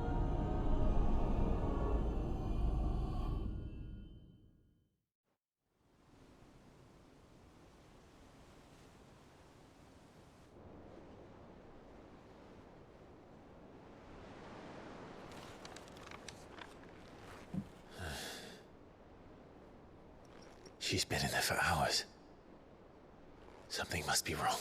Speaker 2: She's been in there for hours. Something must be wrong.